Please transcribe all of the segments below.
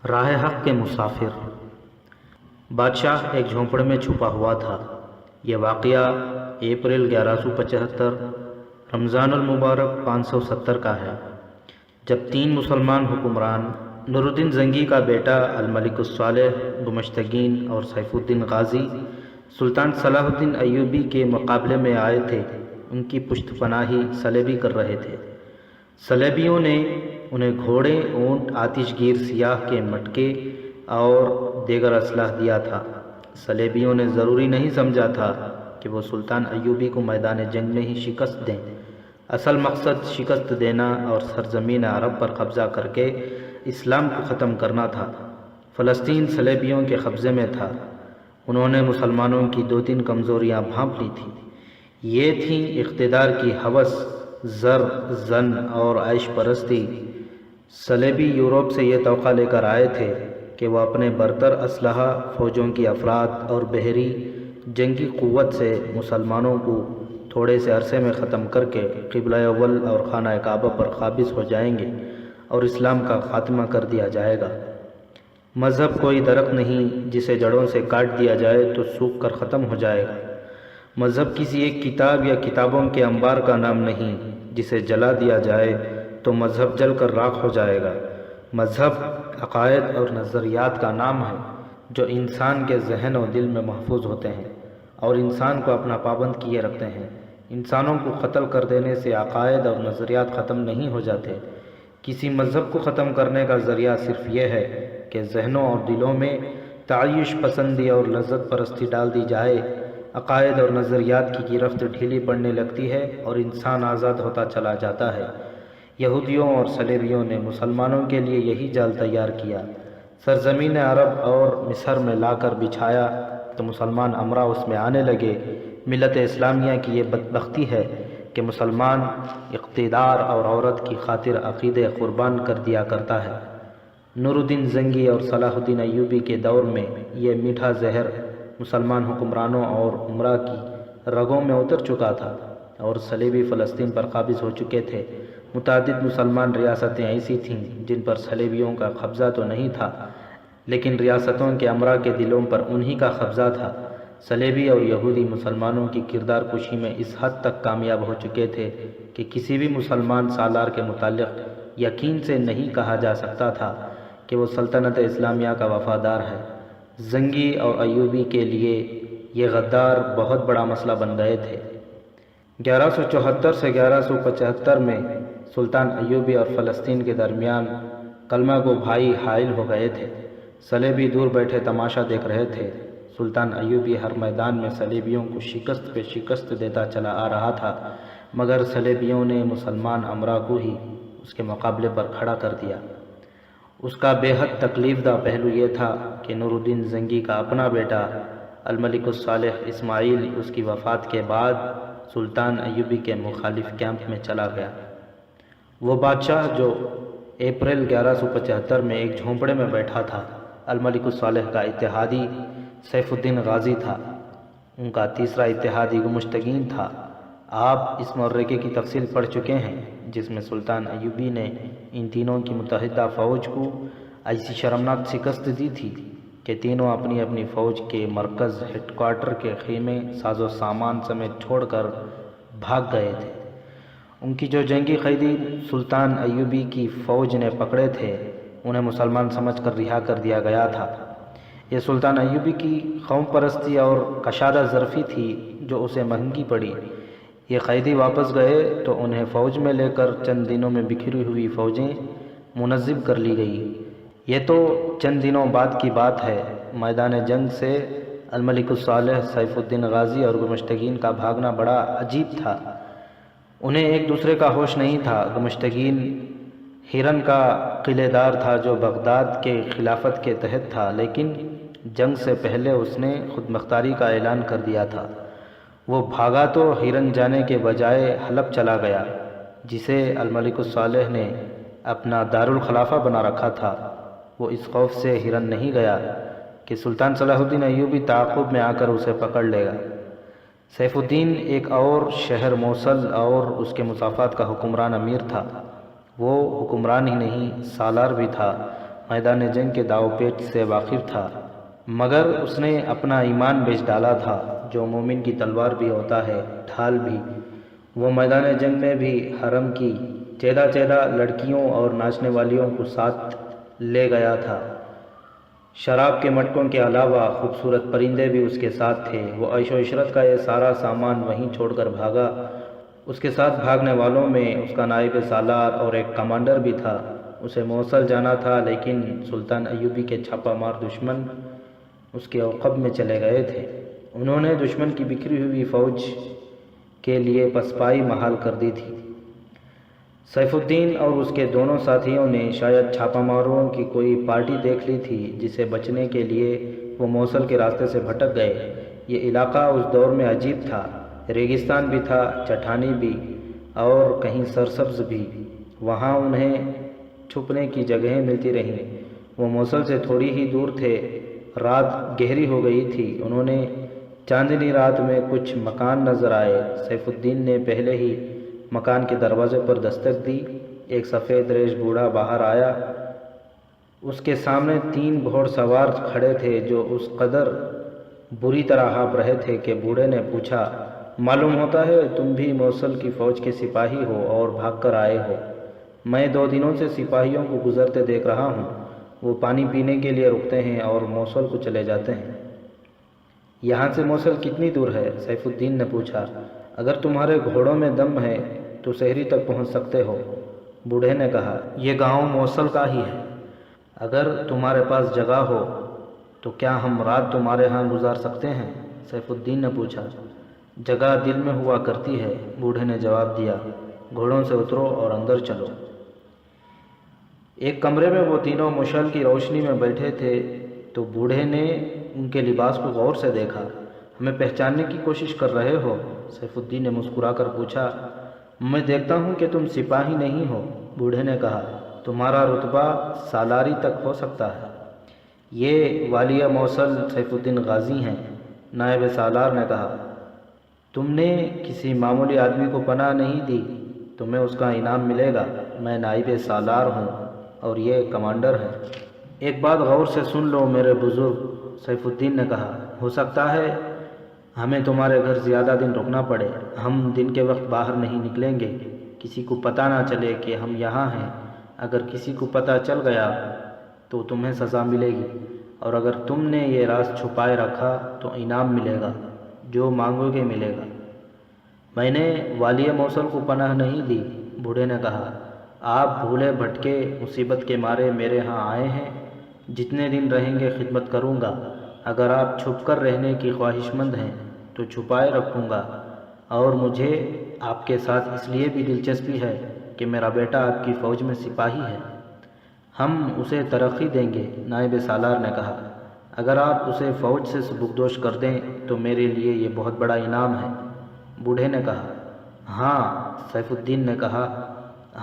راہ حق کے مسافر۔ بادشاہ ایک جھونپڑے میں چھپا ہوا تھا۔ یہ واقعہ اپریل 1175 رمضان المبارک 570 کا ہے، جب 3 مسلمان حکمران نور الدین زنگی کا بیٹا الملک الصالح گمشتگین اور سیف الدین غازی سلطان صلاح الدین ایوبی کے مقابلے میں آئے تھے۔ ان کی پشت پناہی صلیبی کر رہے تھے۔ صلیبیوں نے انہیں گھوڑے، اونٹ، آتش گیر سیاہ کے مٹکے اور دیگر اسلحہ دیا تھا۔ صلیبیوں نے ضروری نہیں سمجھا تھا کہ وہ سلطان ایوبی کو میدان جنگ میں ہی شکست دیں۔ اصل مقصد شکست دینا اور سرزمین عرب پر قبضہ کر کے اسلام کو ختم کرنا تھا۔ فلسطین صلیبیوں کے قبضے میں تھا۔ انہوں نے مسلمانوں کی 2-3 کمزوریاں بھانپ لی تھیں۔ یہ تھیں اقتدار کی ہوس، زر، زن اور عیش پرستی۔ صلیبی یورپ سے یہ توقع لے کر آئے تھے کہ وہ اپنے برتر اسلحہ، فوجوں کی افراد اور بحری جنگی قوت سے مسلمانوں کو تھوڑے سے عرصے میں ختم کر کے قبلہ اول اور خانہ کعبہ پر قابض ہو جائیں گے اور اسلام کا خاتمہ کر دیا جائے گا۔ مذہب کوئی درخت نہیں جسے جڑوں سے کاٹ دیا جائے تو سوکھ کر ختم ہو جائے گا۔ مذہب کسی ایک کتاب یا کتابوں کے انبار کا نام نہیں جسے جلا دیا جائے تو مذہب جل کر راکھ ہو جائے گا۔ مذہب عقائد اور نظریات کا نام ہے جو انسان کے ذہن و دل میں محفوظ ہوتے ہیں اور انسان کو اپنا پابند کیے رکھتے ہیں۔ انسانوں کو قتل کر دینے سے عقائد اور نظریات ختم نہیں ہو جاتے۔ کسی مذہب کو ختم کرنے کا ذریعہ صرف یہ ہے کہ ذہنوں اور دلوں میں تعیش پسندی اور لذت پرستی ڈال دی جائے۔ عقائد اور نظریات کی گرفت ڈھیلی پڑنے لگتی ہے اور انسان آزاد ہوتا چلا جاتا ہے۔ یہودیوں اور صلیبیوں نے مسلمانوں کے لیے یہی جال تیار کیا۔ سرزمین عرب اور مصر میں لا کر بچھایا تو مسلمان امرا اس میں آنے لگے۔ ملت اسلامیہ کی یہ بدبختی ہے کہ مسلمان اقتدار اور عورت کی خاطر عقیدے قربان کر دیا کرتا ہے۔ نور الدین زنگی اور صلاح الدین ایوبی کے دور میں یہ میٹھا زہر مسلمان حکمرانوں اور امراء کی رگوں میں اتر چکا تھا اور صلیبی فلسطین پر قابض ہو چکے تھے۔ متعدد مسلمان ریاستیں ایسی تھیں جن پر صلیبیوں کا قبضہ تو نہیں تھا، لیکن ریاستوں کے امراء کے دلوں پر انہی کا قبضہ تھا۔ صلیبی اور یہودی مسلمانوں کی کردار کشی میں اس حد تک کامیاب ہو چکے تھے کہ کسی بھی مسلمان سالار کے متعلق یقین سے نہیں کہا جا سکتا تھا کہ وہ سلطنت اسلامیہ کا وفادار ہے۔ زنگی اور ایوبی کے لیے یہ غدار بہت بڑا مسئلہ بن گئے تھے۔ 1174 سے 1175 میں سلطان ایوبی اور فلسطین کے درمیان کلمہ گو بھائی حائل ہو گئے تھے۔ صلیبی دور بیٹھے تماشا دیکھ رہے تھے۔ سلطان ایوبی ہر میدان میں صلیبیوں کو شکست پہ شکست دیتا چلا آ رہا تھا، مگر صلیبیوں نے مسلمان امراء کو ہی اس کے مقابلے پر کھڑا کر دیا۔ اس کا بے حد تکلیف دہ پہلو یہ تھا کہ نور الدین زنگی کا اپنا بیٹا الملک الصالح اسماعیل اس کی وفات کے بعد سلطان ایوبی کے مخالف کیمپ میں چلا گیا۔ وہ بادشاہ جو اپریل 1175 میں ایک جھونپڑے میں بیٹھا تھا، الملک الصالح کا اتحادی سیف الدین غازی تھا۔ ان کا تیسرا اتحادی گمشتگین تھا۔ آپ اس معرکے کی تفصیل پڑھ چکے ہیں جس میں سلطان ایوبی نے ان تینوں کی متحدہ فوج کو ایسی شرمناک شکست دی تھی کہ تینوں اپنی اپنی فوج کے مرکز ہیڈ کوارٹر کے خیمے ساز و سامان سمیت چھوڑ کر بھاگ گئے تھے۔ ان کی جو جنگی قیدی سلطان ایوبی کی فوج نے پکڑے تھے انہیں مسلمان سمجھ کر رہا کر دیا گیا تھا۔ یہ سلطان ایوبی کی قوم پرستی اور کشادہ ظرفی تھی جو اسے مہنگی پڑی۔ یہ قیدی واپس گئے تو انہیں فوج میں لے کر چند دنوں میں بکھری ہوئی فوجیں منظم کر لی گئی۔ یہ تو چند دنوں بعد کی بات ہے۔ میدان جنگ سے الملک الصالح، سیف الدین غازی اور گمشتگین کا بھاگنا بڑا عجیب تھا۔ انہیں ایک دوسرے کا ہوش نہیں تھا۔ گمشتگین ہرن کا قلعے دار تھا جو بغداد کے خلافت کے تحت تھا، لیکن جنگ سے پہلے اس نے خود مختاری کا اعلان کر دیا تھا۔ وہ بھاگا تو ہرن جانے کے بجائے حلب چلا گیا، جسے الملک الصالح نے اپنا دارالخلافہ بنا رکھا تھا۔ وہ اس خوف سے ہرن نہیں گیا کہ سلطان صلاح الدین ایوبی تعاقب میں آ کر اسے پکڑ لے گا۔ سیف الدین ایک اور شہر موصل اور اس کے مسافات کا حکمران امیر تھا۔ وہ حکمران ہی نہیں سالار بھی تھا۔ میدان جنگ کے داو پیچ سے واقف تھا، مگر اس نے اپنا ایمان بیچ ڈالا تھا، جو مومن کی تلوار بھی ہوتا ہے، ڈھال بھی۔ وہ میدان جنگ میں بھی حرم کی چیدہ لڑکیوں اور ناچنے والیوں کو ساتھ لے گیا تھا۔ شراب کے مٹکوں کے علاوہ خوبصورت پرندے بھی اس کے ساتھ تھے۔ وہ عیش و عشرت کا یہ سارا سامان وہیں چھوڑ کر بھاگا۔ اس کے ساتھ بھاگنے والوں میں اس کا نائب سالار اور ایک کمانڈر بھی تھا۔ اسے موصل جانا تھا، لیکن سلطان ایوبی کے چھاپہ مار دشمن اس کے عقب میں چلے گئے تھے۔ انہوں نے دشمن کی بکھری ہوئی فوج کے لیے پسپائی محال کر دی تھی۔ سیف الدین اور اس کے دونوں ساتھیوں نے شاید چھاپہ ماروں کی کوئی پارٹی دیکھ لی تھی، جسے بچنے کے لیے وہ موصل کے راستے سے بھٹک گئے۔ یہ علاقہ اس دور میں عجیب تھا، ریگستان بھی تھا، چٹانی بھی، اور کہیں سرسبز بھی۔ وہاں انہیں چھپنے کی جگہیں ملتی رہیں۔ وہ موصل سے تھوڑی ہی دور تھے۔ رات گہری ہو گئی تھی۔ انہوں نے چاندنی رات میں کچھ مکان نظر آئے۔ سیف الدین نے پہلے ہی مکان کے دروازے پر دستک دی۔ ایک سفید ریش بوڑھا باہر آیا۔ اس کے سامنے 3 گھوڑ سوار کھڑے تھے، جو اس قدر بری طرح ہانپ رہے تھے کہ بوڑھے نے پوچھا، معلوم ہوتا ہے تم بھی موصل کی فوج کے سپاہی ہو اور بھاگ کر آئے ہو۔ میں 2 دنوں سے سپاہیوں کو گزرتے دیکھ رہا ہوں۔ وہ پانی پینے کے لیے رکتے ہیں اور موصل کو چلے جاتے ہیں۔ یہاں سے موصل کتنی دور ہے؟ سیف الدین نے پوچھا۔ اگر تمہارے گھوڑوں میں دم ہے تو شہری تک پہنچ سکتے ہو، بوڑھے نے کہا۔ یہ گاؤں موصل کا ہی ہے۔ اگر تمہارے پاس جگہ ہو تو کیا ہم رات تمہارے ہاں گزار سکتے ہیں؟ سیف الدین نے پوچھا۔ جگہ دل میں ہوا کرتی ہے، بوڑھے نے جواب دیا۔ گھوڑوں سے اترو اور اندر چلو۔ ایک کمرے میں وہ تینوں مشعل کی روشنی میں بیٹھے تھے تو بوڑھے نے ان کے لباس کو غور سے دیکھا۔ ہمیں پہچاننے کی کوشش کر رہے ہو؟ سیف الدین نے مسکرا کر پوچھا۔ میں دیکھتا ہوں کہ تم سپاہی نہیں ہو، بوڑھے نے کہا۔ تمہارا رتبہ سالاری تک ہو سکتا ہے۔ یہ والیہ موصل سیف الدین غازی ہیں، نائب سالار نے کہا۔ تم نے کسی معمولی آدمی کو پناہ نہیں دی، تمہیں اس کا انعام ملے گا۔ میں نائب سالار ہوں اور یہ کمانڈر ہے۔ ایک بات غور سے سن لو میرے بزرگ، سیف الدین نے کہا۔ ہو سکتا ہے ہمیں تمہارے گھر زیادہ دن رکنا پڑے۔ ہم دن کے وقت باہر نہیں نکلیں گے، کسی کو پتہ نہ چلے کہ ہم یہاں ہیں۔ اگر کسی کو پتہ چل گیا تو تمہیں سزا ملے گی، اور اگر تم نے یہ راز چھپائے رکھا تو انعام ملے گا، جو مانگو گے ملے گا۔ میں نے والیہ موصل کو پناہ نہیں دی، بوڑھے نے کہا۔ آپ بھولے بھٹکے مصیبت کے مارے میرے ہاں آئے ہیں۔ جتنے دن رہیں گے خدمت کروں گا۔ اگر آپ چھپ کر رہنے کی خواہش مند ہیں تو چھپائے رکھوں گا، اور مجھے آپ کے ساتھ اس لیے بھی دلچسپی ہے کہ میرا بیٹا آپ کی فوج میں سپاہی ہے۔ ہم اسے ترقی دیں گے، نائب سالار نے کہا۔ اگر آپ اسے فوج سے سبکدوش کر دیں تو میرے لیے یہ بہت بڑا انعام ہے، بوڑھے نے کہا۔ ہاں، سیف الدین نے کہا،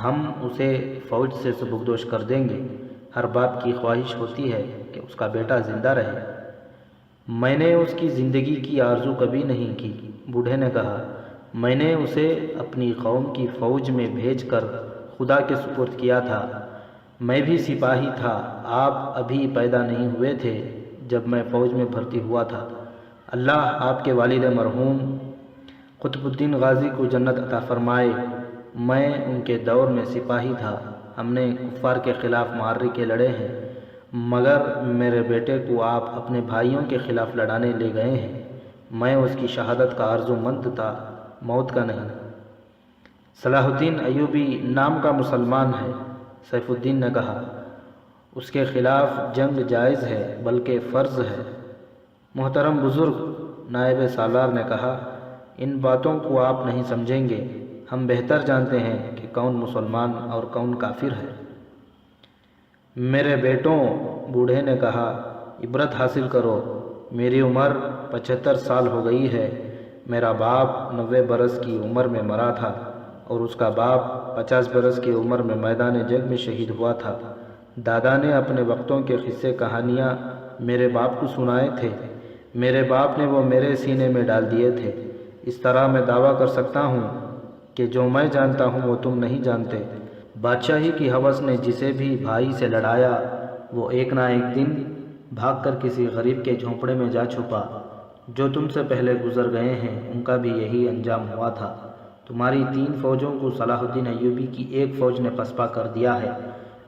ہم اسے فوج سے سبکدوش کر دیں گے۔ ہر باپ کی خواہش ہوتی ہے کہ اس کا بیٹا زندہ رہے۔ میں نے اس کی زندگی کی آرزو کبھی نہیں کی، بوڑھے نے کہا۔ میں نے اسے اپنی قوم کی فوج میں بھیج کر خدا کے سپرد کیا تھا۔ میں بھی سپاہی تھا۔ آپ ابھی پیدا نہیں ہوئے تھے جب میں فوج میں بھرتی ہوا تھا۔ اللہ آپ کے والد مرحوم قطب الدین غازی کو جنت عطا فرمائے۔ میں ان کے دور میں سپاہی تھا۔ ہم نے کفار کے خلاف معرکے لڑے ہیں، مگر میرے بیٹے کو آپ اپنے بھائیوں کے خلاف لڑانے لے گئے ہیں۔ میں اس کی شہادت کا آرزو مند تھا، موت کا نہیں۔ صلاح الدین ایوبی نام کا مسلمان ہے، سیف الدین نے کہا۔ اس کے خلاف جنگ جائز ہے، بلکہ فرض ہے۔ محترم بزرگ، نائب سالار نے کہا، ان باتوں کو آپ نہیں سمجھیں گے۔ ہم بہتر جانتے ہیں کہ کون مسلمان اور کون کافر ہے۔ میرے بیٹوں، بوڑھے نے کہا، عبرت حاصل کرو۔ میری عمر 75 سال ہو گئی ہے۔ میرا باپ 90 برس کی عمر میں مرا تھا، اور اس کا باپ 50 برس کی عمر میں میدان جنگ میں شہید ہوا تھا۔ دادا نے اپنے وقتوں کے قصے کہانیاں میرے باپ کو سنائے تھے۔ میرے باپ نے وہ میرے سینے میں ڈال دیے تھے۔ اس طرح میں دعویٰ کر سکتا ہوں کہ جو میں جانتا ہوں وہ تم نہیں جانتے۔ بادشاہی کی ہوس نے جسے بھی بھائی سے لڑایا وہ ایک نہ ایک دن بھاگ کر کسی غریب کے جھونپڑے میں جا چھپا۔ جو تم سے پہلے گزر گئے ہیں ان کا بھی یہی انجام ہوا تھا۔ تمہاری 3 فوجوں کو صلاح الدین ایوبی کی ایک فوج نے پسپا کر دیا ہے،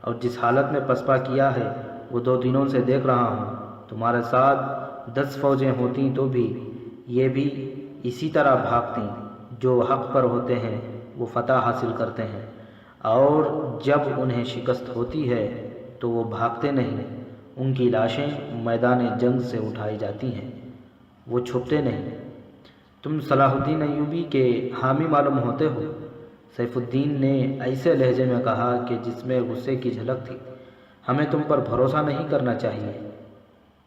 اور جس حالت میں پسپا کیا ہے وہ 2 دنوں سے دیکھ رہا ہوں۔ تمہارے ساتھ 10 فوجیں ہوتی تو بھی یہ بھی اسی طرح بھاگتی۔ جو حق پر ہوتے ہیں وہ فتح حاصل کرتے ہیں، اور جب انہیں شکست ہوتی ہے تو وہ بھاگتے نہیں۔ ان کی لاشیں میدان جنگ سے اٹھائی جاتی ہیں، وہ چھپتے نہیں۔ تم صلاح الدین ایوبی کے حامی معلوم ہوتے ہو؟ سیف الدین نے ایسے لہجے میں کہا کہ جس میں غصے کی جھلک تھی۔ ہمیں تم پر بھروسہ نہیں کرنا چاہیے۔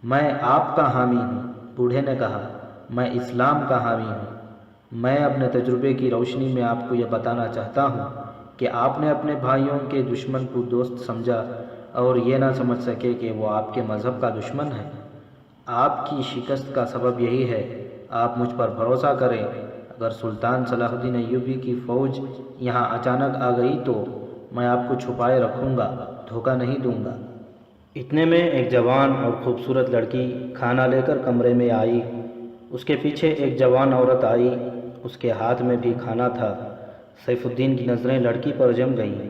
میں آپ کا حامی ہوں، بوڑھے نے کہا۔ میں اسلام کا حامی ہوں۔ میں اپنے تجربے کی روشنی میں آپ کو یہ بتانا چاہتا ہوں کہ آپ نے اپنے بھائیوں کے دشمن کو دوست سمجھا اور یہ نہ سمجھ سکے کہ وہ آپ کے مذہب کا دشمن ہے۔ آپ کی شکست کا سبب یہی ہے۔ آپ مجھ پر بھروسہ کریں۔ اگر سلطان صلاح الدین ایوبی کی فوج یہاں اچانک آ گئی تو میں آپ کو چھپائے رکھوں گا، دھوکہ نہیں دوں گا۔ اتنے میں ایک جوان اور خوبصورت لڑکی کھانا لے کر کمرے میں آئی۔ اس کے پیچھے ایک جوان عورت آئی، اس کے ہاتھ میں بھی کھانا تھا۔ سیف الدین کی نظریں لڑکی پر جم گئیں۔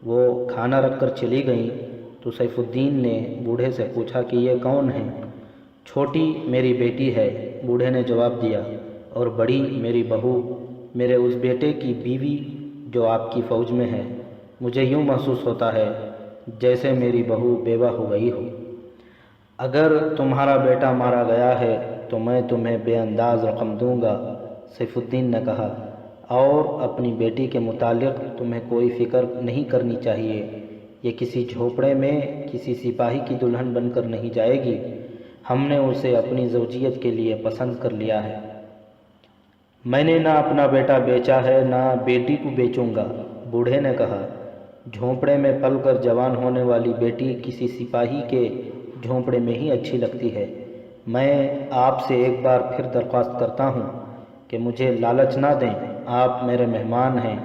وہ کھانا رکھ کر چلی گئیں تو سیف الدین نے بوڑھے سے پوچھا کہ یہ کون ہے؟ چھوٹی میری بیٹی ہے، بوڑھے نے جواب دیا، اور بڑی میری بہو، میرے اس بیٹے کی بیوی جو آپ کی فوج میں ہے۔ مجھے یوں محسوس ہوتا ہے جیسے میری بہو بیوہ ہو گئی ہو۔ اگر تمہارا بیٹا مارا گیا ہے تو میں تمہیں بے انداز رقم دوں گا، سیف الدین نے کہا، اور اپنی بیٹی کے متعلق تمہیں کوئی فکر نہیں کرنی چاہیے۔ یہ کسی جھونپڑے میں کسی سپاہی کی دلہن بن کر نہیں جائے گی۔ ہم نے اسے اپنی زوجیت کے لیے پسند کر لیا ہے۔ میں نے نہ اپنا بیٹا بیچا ہے نہ بیٹی کو بیچوں گا، بوڑھے نے کہا۔ جھونپڑے میں پل کر جوان ہونے والی بیٹی کسی سپاہی کے جھونپڑے میں ہی اچھی لگتی ہے۔ میں آپ سے ایک بار پھر درخواست کرتا ہوں کہ مجھے لالچ نہ دیں۔ آپ میرے مہمان ہیں،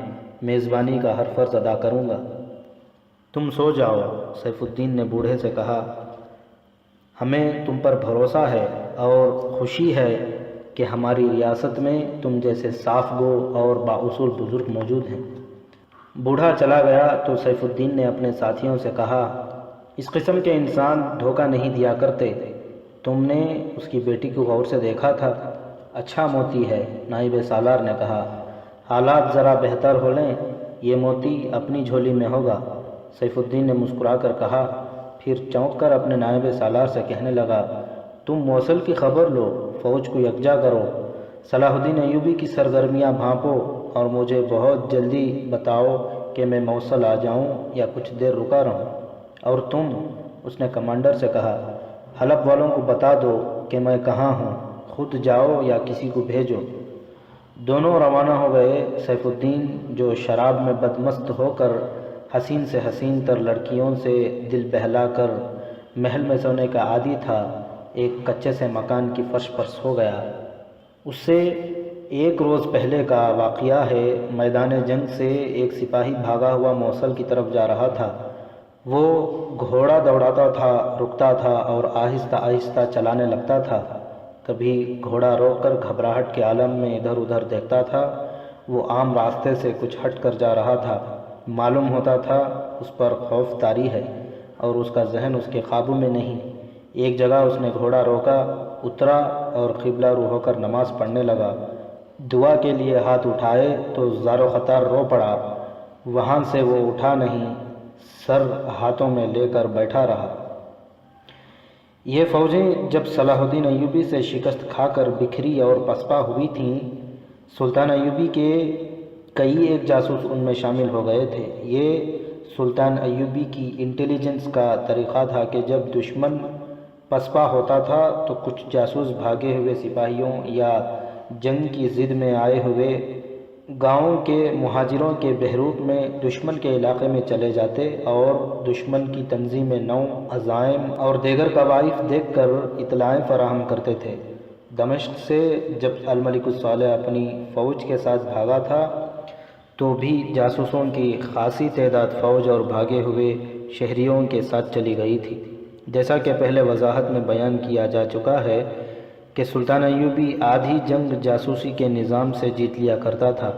میزبانی کا ہر فرض ادا کروں گا۔ تم سو جاؤ، سیف الدین نے بوڑھے سے کہا۔ ہمیں تم پر بھروسہ ہے اور خوشی ہے کہ ہماری ریاست میں تم جیسے صاف گو اور بااصول بزرگ موجود ہیں۔ بوڑھا چلا گیا تو سیف الدین نے اپنے ساتھیوں سے کہا، اس قسم کے انسان دھوکہ نہیں دیا کرتے۔ تم نے اس کی بیٹی کو غور سے دیکھا تھا؟ اچھا موتی ہے، نائب سالار نے کہا۔ حالات ذرا بہتر ہو لیں، یہ موتی اپنی جھولی میں ہوگا، سیف الدین نے مسکرا کر کہا۔ پھر چونک کر اپنے نائب سالار سے کہنے لگا، تم موصل کی خبر لو، فوج کو یکجا کرو، صلاح الدین ایوبی کی سرگرمیاں بھانپو اور مجھے بہت جلدی بتاؤ کہ میں موصل آ جاؤں یا کچھ دیر رکا رہوں۔ اور تم، اس نے کمانڈر سے کہا، حلب والوں کو بتا دو کہ میں کہاں ہوں، خود جاؤ یا کسی کو بھیجو۔ دونوں روانہ ہو گئے۔ سیف الدین جو شراب میں بدمست ہو کر حسین سے حسین تر لڑکیوں سے دل بہلا کر محل میں سونے کا عادی تھا، ایک کچے سے مکان کی فرش پر سو گیا۔ اس سے 1 روز پہلے کا واقعہ ہے۔ میدان جنگ سے ایک سپاہی بھاگا ہوا موصل کی طرف جا رہا تھا۔ وہ گھوڑا دوڑاتا تھا، رکتا تھا اور آہستہ آہستہ چلانے لگتا تھا۔ کبھی گھوڑا روک کر گھبراہٹ کے عالم میں ادھر ادھر دیکھتا تھا۔ وہ عام راستے سے کچھ ہٹ کر جا رہا تھا۔ معلوم ہوتا تھا اس پر خوف طاری ہے اور اس کا ذہن اس کے قابو میں نہیں۔ ایک جگہ اس نے گھوڑا روکا، اترا اور قبلہ رو ہو کر نماز پڑھنے لگا۔ دعا کے لیے ہاتھ اٹھائے تو زار و خطار رو پڑا۔ وہاں سے وہ اٹھا نہیں، سر ہاتھوں میں لے کر بیٹھا رہا۔ یہ فوجیں جب صلاح الدین ایوبی سے شکست کھا کر بکھری اور پسپا ہوئی تھیں، سلطان ایوبی کے کئی ایک جاسوس ان میں شامل ہو گئے تھے۔ یہ سلطان ایوبی کی انٹیلیجنس کا طریقہ تھا کہ جب دشمن پسپا ہوتا تھا تو کچھ جاسوس بھاگے ہوئے سپاہیوں یا جنگ کی ضد میں آئے ہوئے گاؤں کے مہاجروں کے بہروٹ میں دشمن کے علاقے میں چلے جاتے اور دشمن کی تنظیم نو، عزائم اور دیگر قوائف دیکھ کر اطلاعیں فراہم کرتے تھے۔ دمشق سے جب الملک الصالح اپنی فوج کے ساتھ بھاگا تھا تو بھی جاسوسوں کی خاصی تعداد فوج اور بھاگے ہوئے شہریوں کے ساتھ چلی گئی تھی۔ جیسا کہ پہلے وضاحت میں بیان کیا جا چکا ہے کہ سلطان ایوبی آدھی جنگ جاسوسی کے نظام سے جیت لیا کرتا تھا۔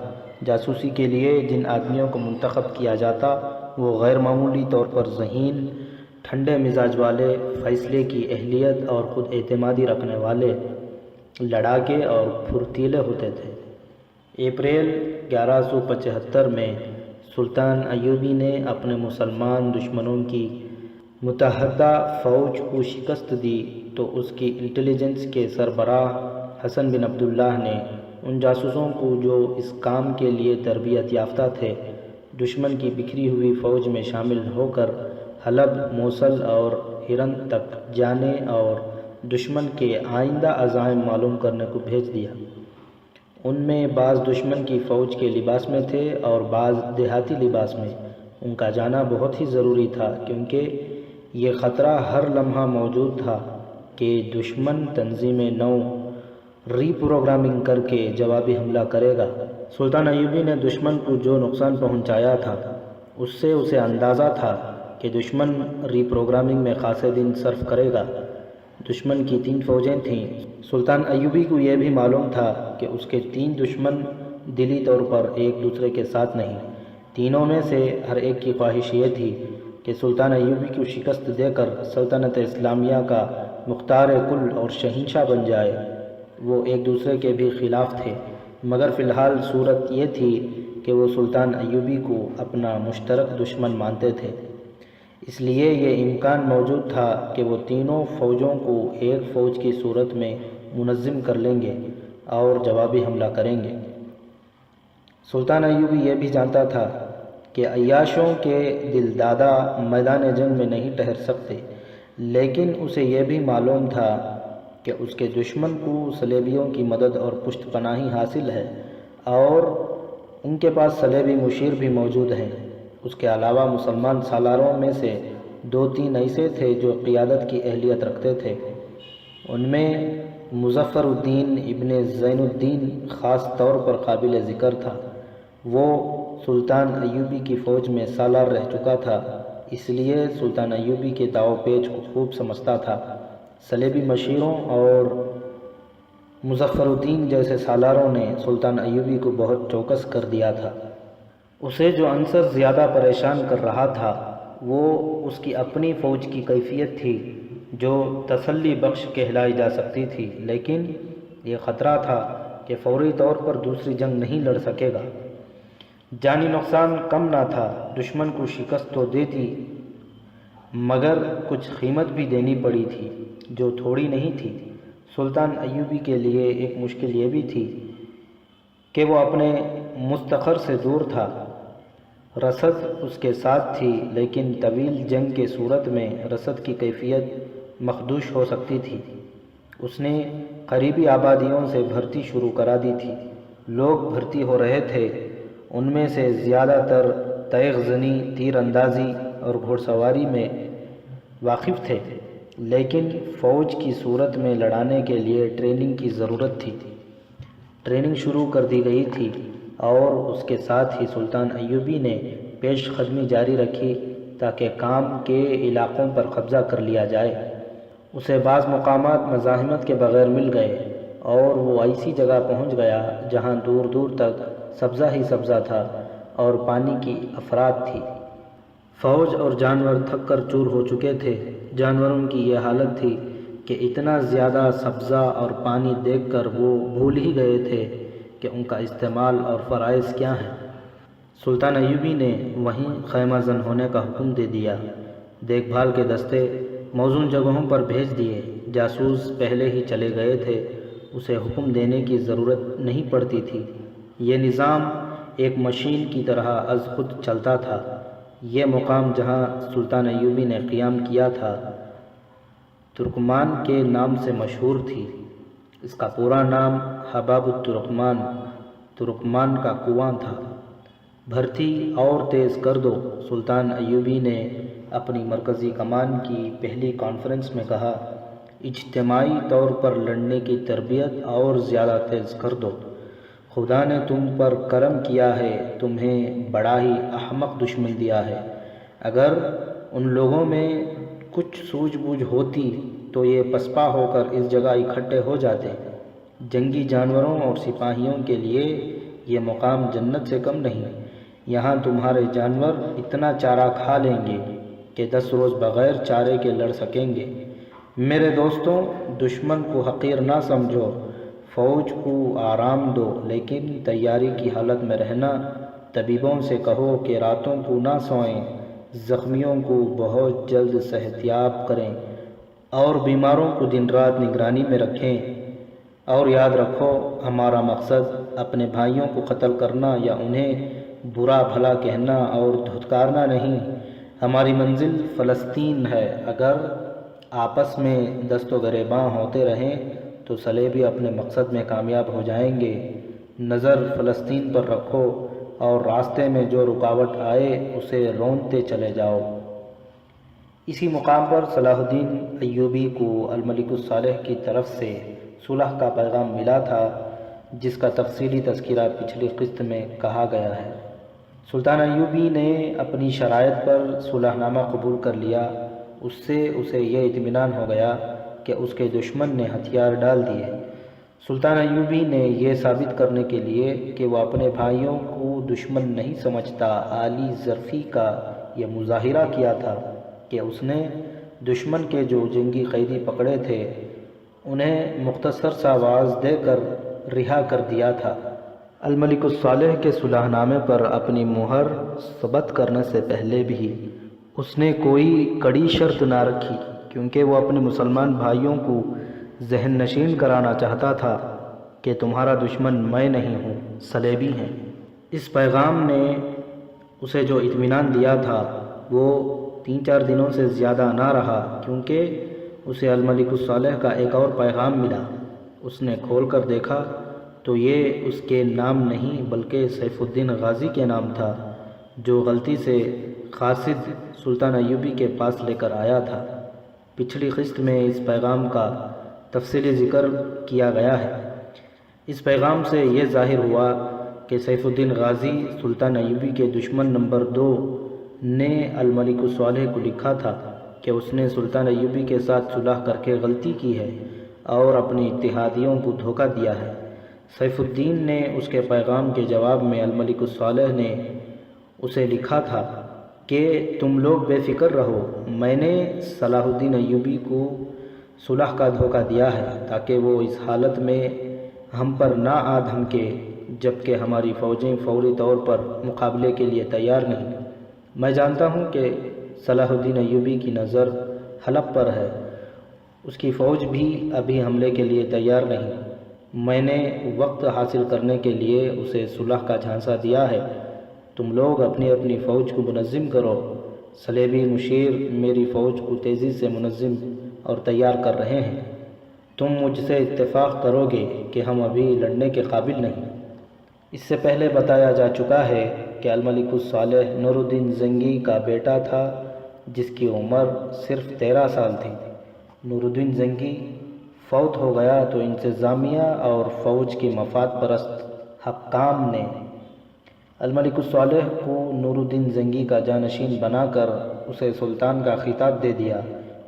جاسوسی کے لیے جن آدمیوں کو منتخب کیا جاتا وہ غیر معمولی طور پر ذہین، ٹھنڈے مزاج والے، فیصلے کی اہلیت اور خود اعتمادی رکھنے والے، لڑاکے اور پھرتیلے ہوتے تھے۔ اپریل 1175 میں سلطان ایوبی نے اپنے مسلمان دشمنوں کی متحدہ فوج کو شکست دی تو اس کی انٹیلیجنس کے سربراہ حسن بن عبداللہ نے ان جاسوسوں کو جو اس کام کے لیے تربیت یافتہ تھے، دشمن کی بکھری ہوئی فوج میں شامل ہو کر حلب، موصل اور ہرن تک جانے اور دشمن کے آئندہ عزائم معلوم کرنے کو بھیج دیا۔ ان میں بعض دشمن کی فوج کے لباس میں تھے اور بعض دیہاتی لباس میں۔ ان کا جانا بہت ہی ضروری تھا کیونکہ یہ خطرہ ہر لمحہ موجود تھا کہ دشمن تنظیم نو ری پروگرامنگ کر کے جوابی حملہ کرے گا۔ سلطان ایوبی نے دشمن کو جو نقصان پہنچایا تھا اس سے اسے اندازہ تھا کہ دشمن ری پروگرامنگ میں خاصے دن صرف کرے گا۔ دشمن کی 3 فوجیں تھیں۔ سلطان ایوبی کو یہ بھی معلوم تھا کہ اس کے 3 دشمن دلی طور پر ایک دوسرے کے ساتھ نہیں، تینوں میں سے ہر ایک کی خواہش یہ تھی کہ سلطان ایوبی کو شکست دے کر سلطنت اسلامیہ کا مختار کل اور شہنشاہ بن جائے۔ وہ ایک دوسرے کے بھی خلاف تھے، مگر فی الحال صورت یہ تھی کہ وہ سلطان ایوبی کو اپنا مشترک دشمن مانتے تھے، اس لیے یہ امکان موجود تھا کہ وہ تینوں فوجوں کو ایک فوج کی صورت میں منظم کر لیں گے اور جوابی حملہ کریں گے۔ سلطان ایوبی یہ بھی جانتا تھا کہ عیاشوں کے دل دادا میدان جنگ میں نہیں ٹھہر سکتے، لیکن اسے یہ بھی معلوم تھا کہ اس کے دشمن کو صلیبیوں کی مدد اور پشت پناہی حاصل ہے اور ان کے پاس صلیبی مشیر بھی موجود ہیں۔ اس کے علاوہ مسلمان سالاروں میں سے 2-3 ایسے تھے جو قیادت کی اہلیت رکھتے تھے۔ ان میں مظفر الدین ابن زین الدین خاص طور پر قابل ذکر تھا۔ وہ سلطان ایوبی کی فوج میں سالار رہ چکا تھا، اس لیے سلطان ایوبی کے داؤ پیچ کو خوب سمجھتا تھا۔ صلیبی مشیروں اور مظفر الدین جیسے سالاروں نے سلطان ایوبی کو بہت چوکس کر دیا تھا۔ اسے جو عنصر زیادہ پریشان کر رہا تھا وہ اس کی اپنی فوج کی کیفیت تھی جو تسلی بخش کہلائی جا سکتی تھی، لیکن یہ خطرہ تھا کہ فوری طور پر دوسری جنگ نہیں لڑ سکے گا۔ جانی نقصان کم نہ تھا، دشمن کو شکست تو دی تھی مگر کچھ قیمت بھی دینی پڑی تھی جو تھوڑی نہیں تھی۔ سلطان ایوبی کے لیے ایک مشکل یہ بھی تھی کہ وہ اپنے مستقر سے دور تھا۔ رسد اس کے ساتھ تھی لیکن طویل جنگ کے صورت میں رسد کی کیفیت مخدوش ہو سکتی تھی۔ اس نے قریبی آبادیوں سے بھرتی شروع کرا دی تھی۔ لوگ بھرتی ہو رہے تھے، ان میں سے زیادہ تر تیغ زنی، تیر اندازی اور گھوڑ سواری میں واقف تھے، لیکن فوج کی صورت میں لڑانے کے لیے ٹریننگ کی ضرورت تھی۔ ٹریننگ شروع کر دی گئی تھی اور اس کے ساتھ ہی سلطان ایوبی نے پیش قدمی جاری رکھی تاکہ کام کے علاقوں پر قبضہ کر لیا جائے۔ اسے بعض مقامات مزاحمت کے بغیر مل گئے اور وہ ایسی جگہ پہنچ گیا جہاں دور دور تک سبزہ ہی سبزہ تھا اور پانی کی افراد تھی۔ فوج اور جانور تھک کر چور ہو چکے تھے۔ جانوروں کی یہ حالت تھی کہ اتنا زیادہ سبزہ اور پانی دیکھ کر وہ بھول ہی گئے تھے کہ ان کا استعمال اور فرائض کیا ہیں۔ سلطان ایوبی نے وہیں خیمہ زن ہونے کا حکم دے دیا۔ دیکھ بھال کے دستے موزون جگہوں پر بھیج دیے۔ جاسوس پہلے ہی چلے گئے تھے، اسے حکم دینے کی ضرورت نہیں پڑتی تھی۔ یہ نظام ایک مشین کی طرح از خود چلتا تھا۔ یہ مقام جہاں سلطان ایوبی نے قیام کیا تھا ترکمان کے نام سے مشہور تھی۔ اس کا پورا نام حباب الترکمان، ترکمان کا کنواں تھا۔ بھرتی اور تیز کر دو، سلطان ایوبی نے اپنی مرکزی کمان کی پہلی کانفرنس میں کہا۔ اجتماعی طور پر لڑنے کی تربیت اور زیادہ تیز کر دو۔ خدا نے تم پر کرم کیا ہے، تمہیں بڑا ہی احمق دشمن دیا ہے۔ اگر ان لوگوں میں کچھ سوجھ بوجھ ہوتی تو یہ پسپا ہو کر اس جگہ اکٹھے ہو جاتے۔ جنگی جانوروں اور سپاہیوں کے لیے یہ مقام جنت سے کم نہیں۔ یہاں تمہارے جانور اتنا چارہ کھا لیں گے کہ 10 روز بغیر چارے کے لڑ سکیں گے۔ میرے دوستوں، دشمن کو حقیر نہ سمجھو، فوج کو آرام دو، لیکن تیاری کی حالت میں رہنا۔ طبیبوں سے کہو کہ راتوں کو نہ سوئیں، زخمیوں کو بہت جلد صحت یاب کریں اور بیماروں کو دن رات نگرانی میں رکھیں۔ اور یاد رکھو، ہمارا مقصد اپنے بھائیوں کو قتل کرنا یا انہیں برا بھلا کہنا اور دھتکارنا نہیں۔ ہماری منزل فلسطین ہے۔ اگر آپس میں دست و گریباں ہوتے رہیں تو صلیبی اپنے مقصد میں کامیاب ہو جائیں گے۔ نظر فلسطین پر رکھو اور راستے میں جو رکاوٹ آئے اسے روندتے چلے جاؤ۔ اسی مقام پر صلاح الدین ایوبی کو الملک الصالح کی طرف سے صلح کا پیغام ملا تھا، جس کا تفصیلی تذکرہ پچھلی قسط میں کہا گیا ہے۔ سلطان ایوبی نے اپنی شرائط پر صلح نامہ قبول کر لیا۔ اس سے اسے یہ اطمینان ہو گیا کہ اس کے دشمن نے ہتھیار ڈال دیے۔ سلطان ایوبی نے یہ ثابت کرنے کے لیے کہ وہ اپنے بھائیوں کو دشمن نہیں سمجھتا، عالی ظرفی کا یہ مظاہرہ کیا تھا کہ اس نے دشمن کے جو جنگی قیدی پکڑے تھے انہیں مختصر سا واز دے کر رہا کر دیا تھا۔ الملک الصالح کے صلح نامے پر اپنی مہر ثبت کرنے سے پہلے بھی اس نے کوئی کڑی شرط نہ رکھی، کیونکہ وہ اپنے مسلمان بھائیوں کو ذہن نشین کرانا چاہتا تھا کہ تمہارا دشمن میں نہیں ہوں، صلیبی ہیں۔ اس پیغام نے اسے جو اطمینان دیا تھا وہ 3-4 دنوں سے زیادہ نہ رہا، کیونکہ اسے الملک الصالح کا ایک اور پیغام ملا۔ اس نے کھول کر دیکھا تو یہ اس کے نام نہیں بلکہ سیف الدین غازی کے نام تھا، جو غلطی سے قاصد سلطان ایوبی کے پاس لے کر آیا تھا۔ پچھلی قسط میں اس پیغام کا تفصیلی ذکر کیا گیا ہے۔ اس پیغام سے یہ ظاہر ہوا کہ سیف الدین غازی سلطان ایوبی کے دشمن نمبر 2 نے الملک الصالح کو لکھا تھا کہ اس نے سلطان ایوبی کے ساتھ صلح کر کے غلطی کی ہے اور اپنے اتحادیوں کو دھوکہ دیا ہے۔ سیف الدین نے اس کے پیغام کے جواب میں الملک الصالح نے اسے لکھا تھا کہ تم لوگ بے فکر رہو، میں نے صلاح الدین ایوبی کو صلح کا دھوکہ دیا ہے تاکہ وہ اس حالت میں ہم پر نہ آ دھمکے جبکہ ہماری فوجیں فوری طور پر مقابلے کے لیے تیار نہیں۔ میں جانتا ہوں کہ صلاح الدین ایوبی کی نظر حلب پر ہے، اس کی فوج بھی ابھی حملے کے لیے تیار نہیں۔ میں نے وقت حاصل کرنے کے لیے اسے صلح کا جھانسا دیا ہے۔ تم لوگ اپنی اپنی فوج کو منظم کرو۔ صلیبی مشیر میری فوج کو تیزی سے منظم اور تیار کر رہے ہیں۔ تم مجھ سے اتفاق کرو گے کہ ہم ابھی لڑنے کے قابل نہیں۔ اس سے پہلے بتایا جا چکا ہے کہ الملک الصالح نور الدین زنگی کا بیٹا تھا، جس کی عمر صرف 13 سال تھی۔ نور الدین زنگی فوت ہو گیا تو انتظامیہ اور فوج کی مفاد پرست حکام نے الملک الصالح کو نور الدین زنگی کا جانشین بنا کر اسے سلطان کا خطاب دے دیا،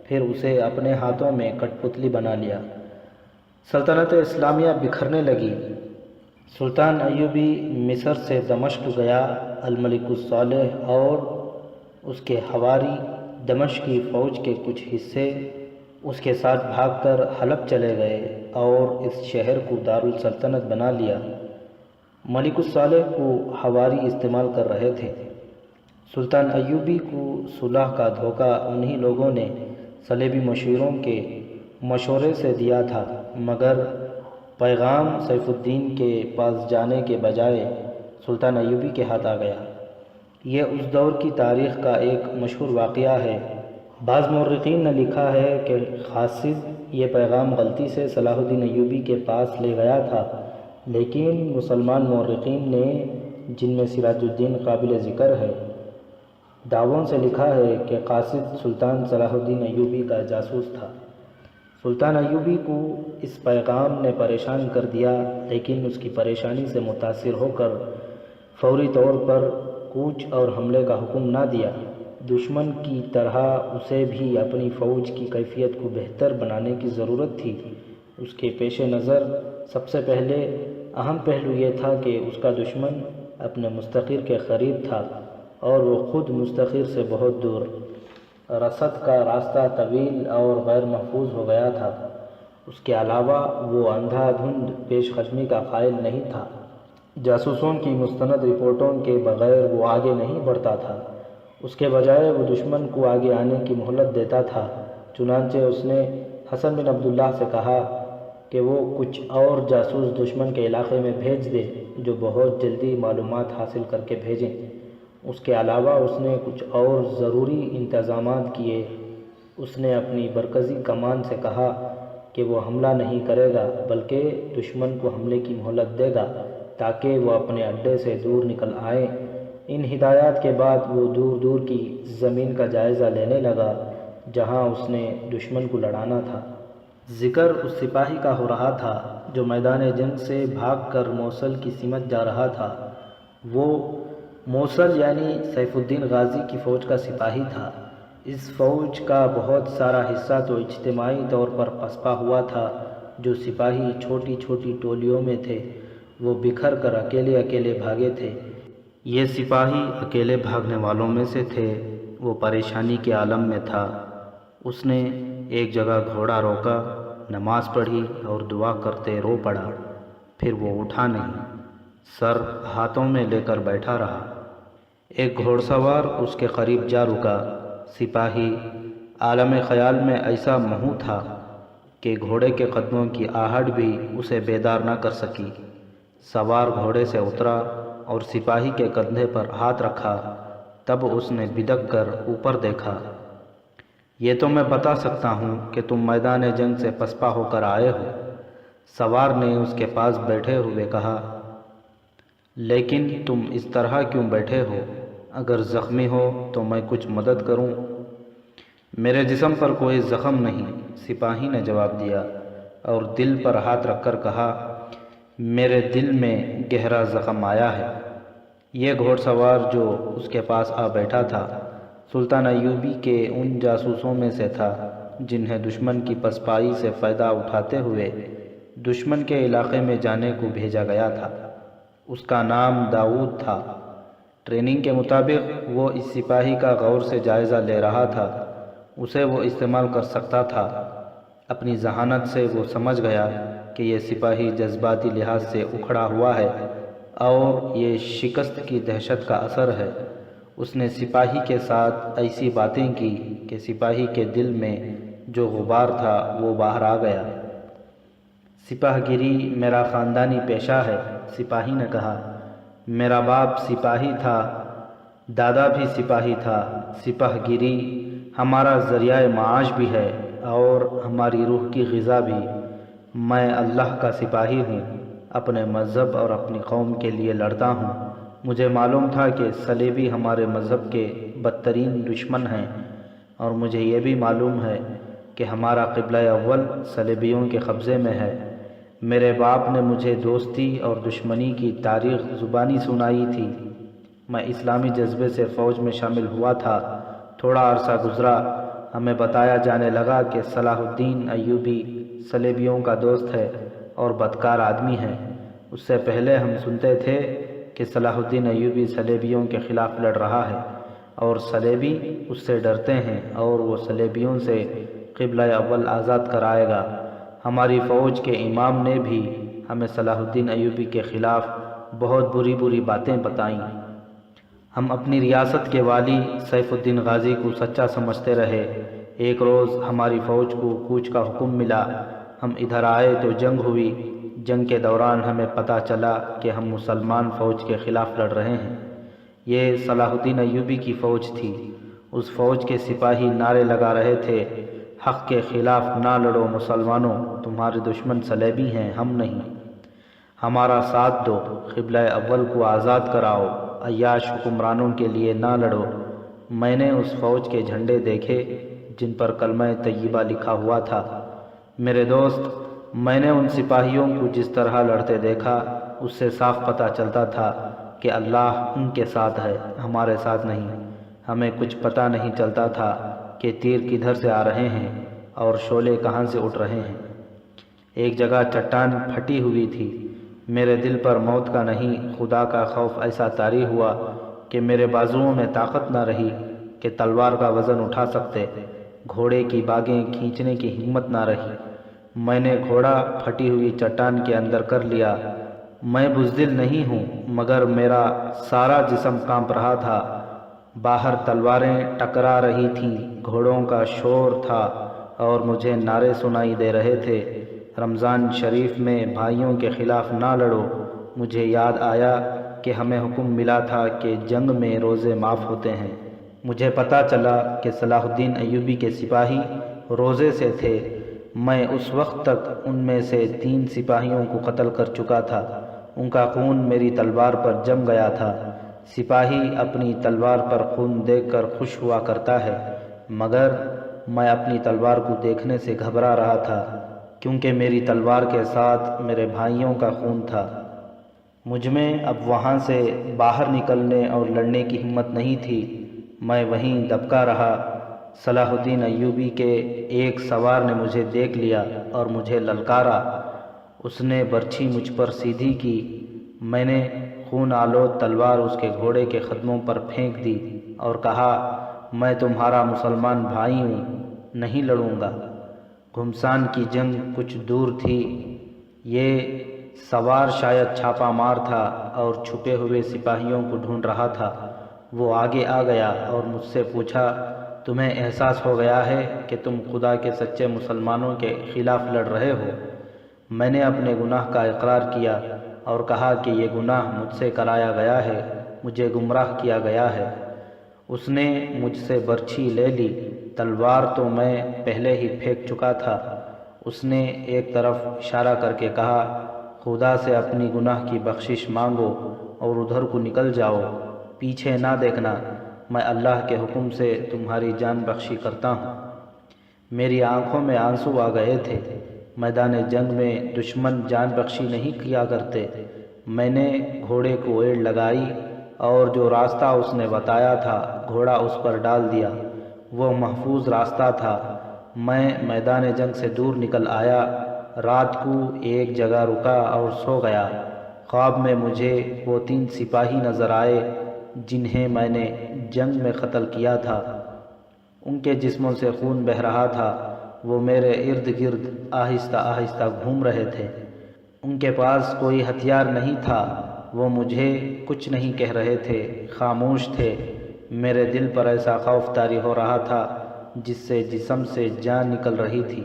پھر اسے اپنے ہاتھوں میں کٹ پتلی بنا لیا۔ سلطنت اسلامیہ بکھرنے لگی۔ سلطان ایوبی مصر سے دمشق گیا۔ الملک الصالح اور اس کے حواری دمشق کی فوج کے کچھ حصے اس کے ساتھ بھاگ کر حلب چلے گئے اور اس شہر کو دارالسلطنت بنا لیا۔ ملک الصالح کو حواری استعمال کر رہے تھے۔ سلطان ایوبی کو صلح کا دھوکہ انہی لوگوں نے صلیبی مشیروں کے مشورے سے دیا تھا، مگر پیغام سیف الدین کے پاس جانے کے بجائے سلطان ایوبی کے ہاتھ آ گیا۔ یہ اس دور کی تاریخ کا ایک مشہور واقعہ ہے۔ بعض مورخین نے لکھا ہے کہ قاصد یہ پیغام غلطی سے صلاح الدین ایوبی کے پاس لے گیا تھا، لیکن مسلمان مورخین نے، جن میں سراج الدین قابل ذکر ہے، دعووں سے لکھا ہے کہ قاصد سلطان صلاح الدین ایوبی کا جاسوس تھا۔ سلطان ایوبی کو اس پیغام نے پریشان کر دیا، لیکن اس کی پریشانی سے متاثر ہو کر فوری طور پر کوچ اور حملے کا حکم نہ دیا۔ دشمن کی طرح اسے بھی اپنی فوج کی کیفیت کو بہتر بنانے کی ضرورت تھی۔ اس کے پیش نظر سب سے پہلے اہم پہلو یہ تھا کہ اس کا دشمن اپنے مستقر کے قریب تھا اور وہ خود مستقر سے بہت دور۔ رسد کا راستہ طویل اور غیر محفوظ ہو گیا تھا۔ اس کے علاوہ وہ اندھا دھند پیش قدمی کا قائل نہیں تھا۔ جاسوسوں کی مستند رپورٹوں کے بغیر وہ آگے نہیں بڑھتا تھا، اس کے بجائے وہ دشمن کو آگے آنے کی مہلت دیتا تھا۔ چنانچہ اس نے حسن بن عبداللہ سے کہا کہ وہ کچھ اور جاسوس دشمن کے علاقے میں بھیج دے جو بہت جلدی معلومات حاصل کر کے بھیجیں۔ اس کے علاوہ اس نے کچھ اور ضروری انتظامات کیے۔ اس نے اپنی مرکزی کمان سے کہا کہ وہ حملہ نہیں کرے گا بلکہ دشمن کو حملے کی مہلت دے گا تاکہ وہ اپنے اڈے سے دور نکل آئیں۔ ان ہدایات کے بعد وہ دور دور کی زمین کا جائزہ لینے لگا جہاں اس نے دشمن کو لڑانا تھا۔ ذکر اس سپاہی کا ہو رہا تھا جو میدان جنگ سے بھاگ کر موصل کی سمت جا رہا تھا۔ وہ موصل یعنی سیف الدین غازی کی فوج کا سپاہی تھا۔ اس فوج کا بہت سارا حصہ تو اجتماعی طور پر پسپا ہوا تھا۔ جو سپاہی چھوٹی چھوٹی ٹولیوں میں تھے وہ بکھر کر اکیلے اکیلے بھاگے تھے۔ یہ سپاہی اکیلے بھاگنے والوں میں سے تھے۔ وہ پریشانی کے عالم میں تھا۔ اس نے ایک جگہ گھوڑا روکا، نماز پڑھی اور دعا کرتے رو پڑا۔ پھر وہ اٹھا نہیں، سر ہاتھوں میں لے کر بیٹھا رہا۔ ایک گھوڑ سوار اس کے قریب جا رکا۔ سپاہی عالم خیال میں ایسا محو تھا کہ گھوڑے کے قدموں کی آہٹ بھی اسے بیدار نہ کر سکی۔ سوار گھوڑے سے اترا اور سپاہی کے کندھے پر ہاتھ رکھا۔ تب اس نے بدک کر اوپر دیکھا۔ یہ تو میں بتا سکتا ہوں کہ تم میدان جنگ سے پسپا ہو کر آئے ہو۔ سوار نے اس کے پاس بیٹھے ہوئے کہا، لیکن تم اس طرح کیوں بیٹھے ہو؟ اگر زخمی ہو تو میں کچھ مدد کروں؟ میرے جسم پر کوئی زخم نہیں، سپاہی نے جواب دیا اور دل پر ہاتھ رکھ کر کہا، میرے دل میں گہرا زخم آیا ہے۔ یہ گھوڑ سوار جو اس کے پاس آ بیٹھا تھا سلطان ایوبی کے ان جاسوسوں میں سے تھا جنہیں دشمن کی پسپائی سے فائدہ اٹھاتے ہوئے دشمن کے علاقے میں جانے کو بھیجا گیا تھا۔ اس کا نام داؤد تھا۔ ٹریننگ کے مطابق وہ اس سپاہی کا غور سے جائزہ لے رہا تھا۔ اسے وہ استعمال کر سکتا تھا۔ اپنی ذہانت سے وہ سمجھ گیا کہ یہ سپاہی جذباتی لحاظ سے اکھڑا ہوا ہے اور یہ شکست کی دہشت کا اثر ہے۔ اس نے سپاہی کے ساتھ ایسی باتیں کی کہ سپاہی کے دل میں جو غبار تھا وہ باہر آ گیا۔ سپاہ گیری میرا خاندانی پیشہ ہے، سپاہی نے کہا۔ میرا باپ سپاہی تھا، دادا بھی سپاہی تھا۔ سپاہ گیری ہمارا ذریعہ معاش بھی ہے اور ہماری روح کی غذا بھی۔ میں اللہ کا سپاہی ہوں، اپنے مذہب اور اپنی قوم کے لیے لڑتا ہوں۔ مجھے معلوم تھا کہ صلیبی ہمارے مذہب کے بدترین دشمن ہیں، اور مجھے یہ بھی معلوم ہے کہ ہمارا قبلہ اول صلیبیوں کے قبضے میں ہے۔ میرے باپ نے مجھے دوستی اور دشمنی کی تاریخ زبانی سنائی تھی۔ میں اسلامی جذبے سے فوج میں شامل ہوا تھا۔ تھوڑا عرصہ گزرا، ہمیں بتایا جانے لگا کہ صلاح الدین ایوبی صلیبیوں کا دوست ہے اور بدکار آدمی ہے۔ اس سے پہلے ہم سنتے تھے کہ صلاح الدین ایوبی صلیبیوں کے خلاف لڑ رہا ہے اور صلیبی اس سے ڈرتے ہیں اور وہ صلیبیوں سے قبلہ اول آزاد کرائے گا۔ ہماری فوج کے امام نے بھی ہمیں صلاح الدین ایوبی کے خلاف بہت بری بری باتیں بتائیں۔ ہم اپنی ریاست کے والی سیف الدین غازی کو سچا سمجھتے رہے۔ ایک روز ہماری فوج کو کوچ کا حکم ملا۔ ہم ادھر آئے تو جنگ ہوئی۔ جنگ کے دوران ہمیں پتہ چلا کہ ہم مسلمان فوج کے خلاف لڑ رہے ہیں۔ یہ صلاح الدین ایوبی کی فوج تھی۔ اس فوج کے سپاہی نعرے لگا رہے تھے، حق کے خلاف نہ لڑو مسلمانوں، تمہارے دشمن صلیبی ہیں، ہم نہیں۔ ہمارا ساتھ دو، قبلہ اول کو آزاد کراؤ، عیاش حکمرانوں کے لیے نہ لڑو۔ میں نے اس فوج کے جھنڈے دیکھے جن پر کلمہ طیبہ لکھا ہوا تھا۔ میرے دوست، میں نے ان سپاہیوں کو جس طرح لڑتے دیکھا اس سے صاف پتہ چلتا تھا کہ اللہ ان کے ساتھ ہے، ہمارے ساتھ نہیں۔ ہمیں کچھ پتہ نہیں چلتا تھا کہ تیر کدھر سے آ رہے ہیں اور شعلے کہاں سے اٹھ رہے ہیں۔ ایک جگہ چٹان پھٹی ہوئی تھی۔ میرے دل پر موت کا نہیں خدا کا خوف ایسا طاری ہوا کہ میرے بازوؤں میں طاقت نہ رہی کہ تلوار کا وزن اٹھا سکتے، گھوڑے کی باگیں کھینچنے کی ہمت نہ رہی۔ میں نے گھوڑا پھٹی ہوئی چٹان کے اندر کر لیا۔ میں بزدل نہیں ہوں مگر میرا سارا جسم کانپ رہا تھا۔ باہر تلواریں ٹکرا رہی تھیں، گھوڑوں کا شور تھا اور مجھے نعرے سنائی دے رہے تھے، رمضان شریف میں بھائیوں کے خلاف نہ لڑو۔ مجھے یاد آیا کہ ہمیں حکم ملا تھا کہ جنگ میں روزے معاف ہوتے ہیں۔ مجھے پتہ چلا کہ صلاح الدین ایوبی کے سپاہی روزے سے تھے۔ میں اس وقت تک ان میں سے 3 سپاہیوں کو قتل کر چکا تھا۔ ان کا خون میری تلوار پر جم گیا تھا۔ سپاہی اپنی تلوار پر خون دیکھ کر خوش ہوا کرتا ہے، مگر میں اپنی تلوار کو دیکھنے سے گھبرا رہا تھا، کیونکہ میری تلوار کے ساتھ میرے بھائیوں کا خون تھا۔ مجھ میں اب وہاں سے باہر نکلنے اور لڑنے کی ہمت نہیں تھی۔ میں وہیں دبکا رہا۔ صلاح الدین ایوبی کے ایک سوار نے مجھے دیکھ لیا اور مجھے للکارا۔ اس نے برچھی مجھ پر سیدھی کی۔ میں نے خون آلود تلوار اس کے گھوڑے کے قدموں پر پھینک دی اور کہا، میں تمہارا مسلمان بھائی ہوں، نہیں لڑوں گا۔ گھمسان کی جنگ کچھ دور تھی۔ یہ سوار شاید چھاپا مار تھا اور چھپے ہوئے سپاہیوں کو ڈھونڈ رہا تھا۔ وہ آگے آ گیا اور مجھ سے پوچھا، تمہیں احساس ہو گیا ہے کہ تم خدا کے سچے مسلمانوں کے خلاف لڑ رہے ہو؟ میں نے اپنے گناہ کا اقرار کیا اور کہا کہ یہ گناہ مجھ سے کرایا گیا ہے، مجھے گمراہ کیا گیا ہے۔ اس نے مجھ سے برچھی لے لی۔ تلوار تو میں پہلے ہی پھینک چکا تھا۔ اس نے ایک طرف اشارہ کر کے کہا، خدا سے اپنی گناہ کی بخشش مانگو اور ادھر کو نکل جاؤ، پیچھے نہ دیکھنا، میں اللہ کے حکم سے تمہاری جان بخشی کرتا ہوں۔ میری آنکھوں میں آنسو آ گئے تھے۔ میدان جنگ میں دشمن جان بخشی نہیں کیا کرتے۔ میں نے گھوڑے کو ایڑ لگائی اور جو راستہ اس نے بتایا تھا گھوڑا اس پر ڈال دیا۔ وہ محفوظ راستہ تھا۔ میں میدان جنگ سے دور نکل آیا۔ رات کو ایک جگہ رکا اور سو گیا۔ خواب میں مجھے وہ 3 سپاہی نظر آئے جنہیں میں نے جنگ میں قتل کیا تھا۔ ان کے جسموں سے خون بہہ رہا تھا۔ وہ میرے ارد گرد آہستہ آہستہ گھوم رہے تھے۔ ان کے پاس کوئی ہتھیار نہیں تھا۔ وہ مجھے کچھ نہیں کہہ رہے تھے، خاموش تھے۔ میرے دل پر ایسا خوف طاری ہو رہا تھا جس سے جسم سے جان نکل رہی تھی۔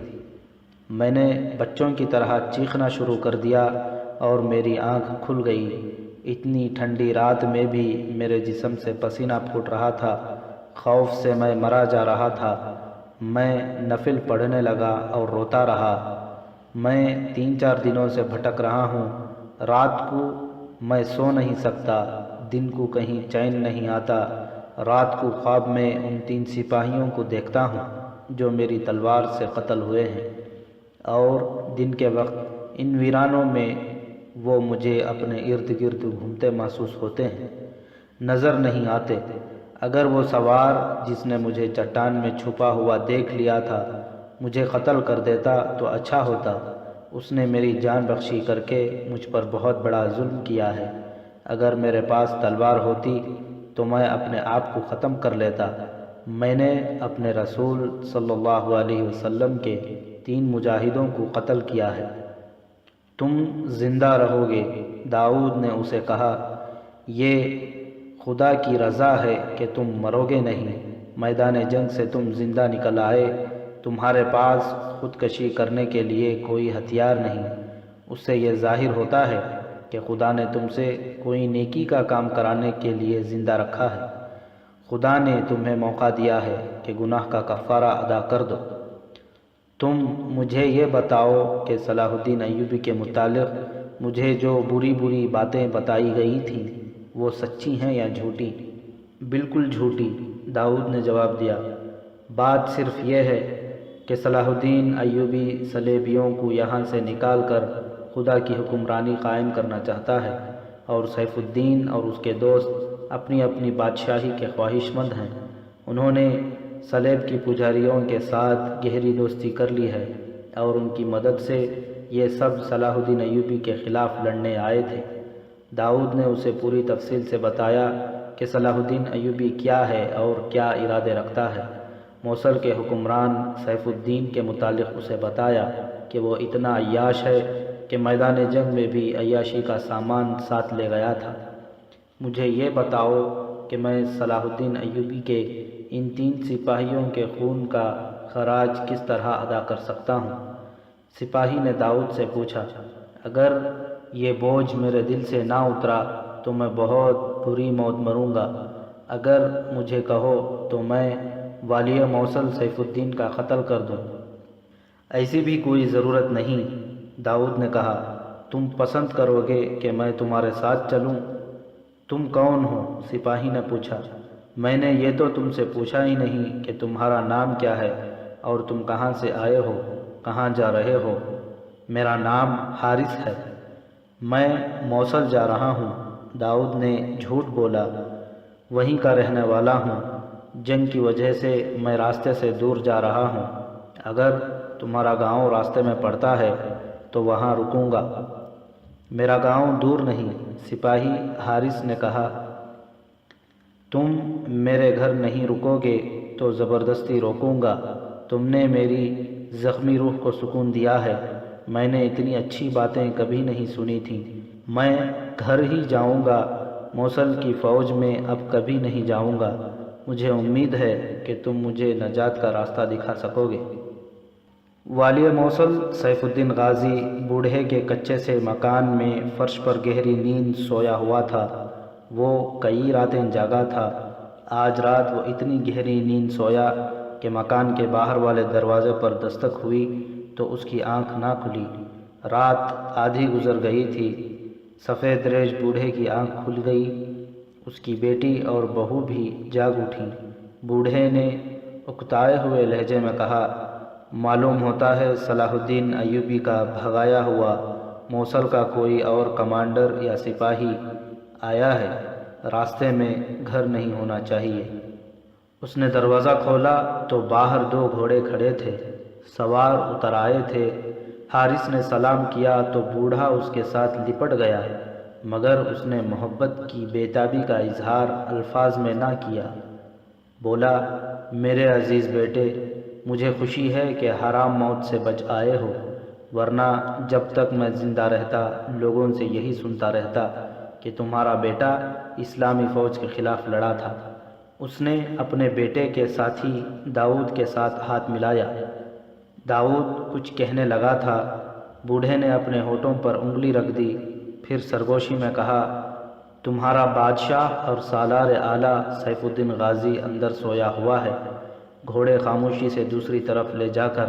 میں نے بچوں کی طرح چیخنا شروع کر دیا اور میری آنکھ کھل گئی۔ اتنی ٹھنڈی رات میں بھی میرے جسم سے پسینہ پھوٹ رہا تھا۔ خوف سے میں مرا جا رہا تھا۔ میں نفل پڑھنے لگا اور روتا رہا۔ میں 3-4 دنوں سے بھٹک رہا ہوں۔ رات کو میں سو نہیں سکتا، دن کو کہیں چین نہیں آتا۔ رات کو خواب میں ان 3 سپاہیوں کو دیکھتا ہوں جو میری تلوار سے قتل ہوئے ہیں، اور دن کے وقت ان ویرانوں میں وہ مجھے اپنے ارد گرد گھومتے محسوس ہوتے ہیں، نظر نہیں آتے۔ اگر وہ سوار جس نے مجھے چٹان میں چھپا ہوا دیکھ لیا تھا مجھے قتل کر دیتا تو اچھا ہوتا۔ اس نے میری جان بخشی کر کے مجھ پر بہت بڑا ظلم کیا ہے۔ اگر میرے پاس تلوار ہوتی تو میں اپنے آپ کو ختم کر لیتا۔ میں نے اپنے رسول صلی اللہ علیہ وسلم کے 3 مجاہدوں کو قتل کیا ہے۔ تم زندہ رہو گے۔ داؤد نے اسے کہا، یہ خدا کی رضا ہے کہ تم مرو گے نہیں۔ میدان جنگ سے تم زندہ نکل آئے۔ تمہارے پاس خودکشی کرنے کے لیے کوئی ہتھیار نہیں۔ اس سے یہ ظاہر ہوتا ہے کہ خدا نے تم سے کوئی نیکی کا کام کرانے کے لیے زندہ رکھا ہے۔ خدا نے تمہیں موقع دیا ہے کہ گناہ کا کفارہ ادا کر دو۔ تم مجھے یہ بتاؤ کہ صلاح الدین ایوبی کے متعلق مجھے جو بری باتیں بتائی گئی تھیں وہ سچی ہیں یا جھوٹی؟ بالکل جھوٹی، داؤد نے جواب دیا۔ بات صرف یہ ہے کہ صلاح الدین ایوبی صلیبیوں کو یہاں سے نکال کر خدا کی حکمرانی قائم کرنا چاہتا ہے، اور سیف الدین اور اس کے دوست اپنی اپنی بادشاہی کے خواہش مند ہیں۔ انہوں نے صلیب کی پجاریوں کے ساتھ گہری دوستی کر لی ہے اور ان کی مدد سے یہ سب صلاح الدین ایوبی کے خلاف لڑنے آئے تھے۔ داؤد نے اسے پوری تفصیل سے بتایا کہ صلاح الدین ایوبی کیا ہے اور کیا ارادے رکھتا ہے۔ موصل کے حکمران سیف الدین کے متعلق اسے بتایا کہ وہ اتنا عیاش ہے کہ میدان جنگ میں بھی عیاشی کا سامان ساتھ لے گیا تھا۔ مجھے یہ بتاؤ کہ میں صلاح الدین ایوبی کے ان 3 سپاہیوں کے خون کا خراج کس طرح ادا کر سکتا ہوں؟ سپاہی نے داؤد سے پوچھا، اگر یہ بوجھ میرے دل سے نہ اترا تو میں بہت بری موت مروں گا۔ اگر مجھے کہو تو میں والی موصل سیف الدین کا قتل کر دوں۔ ایسی بھی کوئی ضرورت نہیں، داؤد نے کہا۔ تم پسند کرو گے کہ میں تمہارے ساتھ چلوں؟ تم کون ہو؟ سپاہی نے پوچھا۔ میں نے یہ تو تم سے پوچھا ہی نہیں کہ تمہارا نام کیا ہے اور تم کہاں سے آئے ہو، کہاں جا رہے ہو؟ میرا نام حارث ہے، میں موصل جا رہا ہوں۔ داؤد نے جھوٹ بولا، وہیں کا رہنے والا ہوں، جنگ کی وجہ سے میں راستے سے دور جا رہا ہوں۔ اگر تمہارا گاؤں راستے میں پڑتا ہے تو وہاں رکوں گا۔ میرا گاؤں دور نہیں، سپاہی حارث نے کہا۔ تم میرے گھر نہیں رکو گے تو زبردستی روکوں گا۔ تم نے میری زخمی روح کو سکون دیا ہے، میں نے اتنی اچھی باتیں کبھی نہیں سنی تھیں۔ میں گھر ہی جاؤں گا، موصل کی فوج میں اب کبھی نہیں جاؤں گا۔ مجھے امید ہے کہ تم مجھے نجات کا راستہ دکھا سکو گے۔ والی موصل سیف الدین غازی بوڑھے کے کچے سے مکان میں فرش پر گہری نیند سویا ہوا تھا۔ وہ کئی راتیں جاگا تھا۔ آج رات وہ اتنی گہری نیند سویا کہ مکان کے باہر والے دروازے پر دستک ہوئی تو اس کی آنکھ نہ کھلی۔ رات آدھی گزر گئی تھی۔ سفید ریش بوڑھے کی آنکھ کھل گئی۔ اس کی بیٹی اور بہو بھی جاگ اٹھیں۔ بوڑھے نے اکتائے ہوئے لہجے میں کہا، معلوم ہوتا ہے صلاح الدین ایوبی کا بھگایا ہوا موصل کا کوئی اور کمانڈر یا سپاہی آیا ہے، راستے میں گھر نہیں ہونا چاہیے۔ اس نے دروازہ کھولا تو باہر 2 گھوڑے کھڑے تھے، سوار اتر آئے تھے۔ حارث نے سلام کیا تو بوڑھا اس کے ساتھ لپٹ گیا، مگر اس نے محبت کی بےتابی کا اظہار الفاظ میں نہ کیا۔ بولا، میرے عزیز بیٹے، مجھے خوشی ہے کہ حرام موت سے بچ آئے ہو، ورنہ جب تک میں زندہ رہتا لوگوں سے یہی سنتا رہتا کہ تمہارا بیٹا اسلامی فوج کے خلاف لڑا تھا۔ اس نے اپنے بیٹے کے ساتھی داؤد کے ساتھ ہاتھ ملایا۔ داؤد کچھ کہنے لگا تھا، بوڑھے نے اپنے ہونٹوں پر انگلی رکھ دی، پھر سرگوشی میں کہا، تمہارا بادشاہ اور سالار اعلیٰ سیف الدین غازی اندر سویا ہوا ہے، گھوڑے خاموشی سے دوسری طرف لے جا کر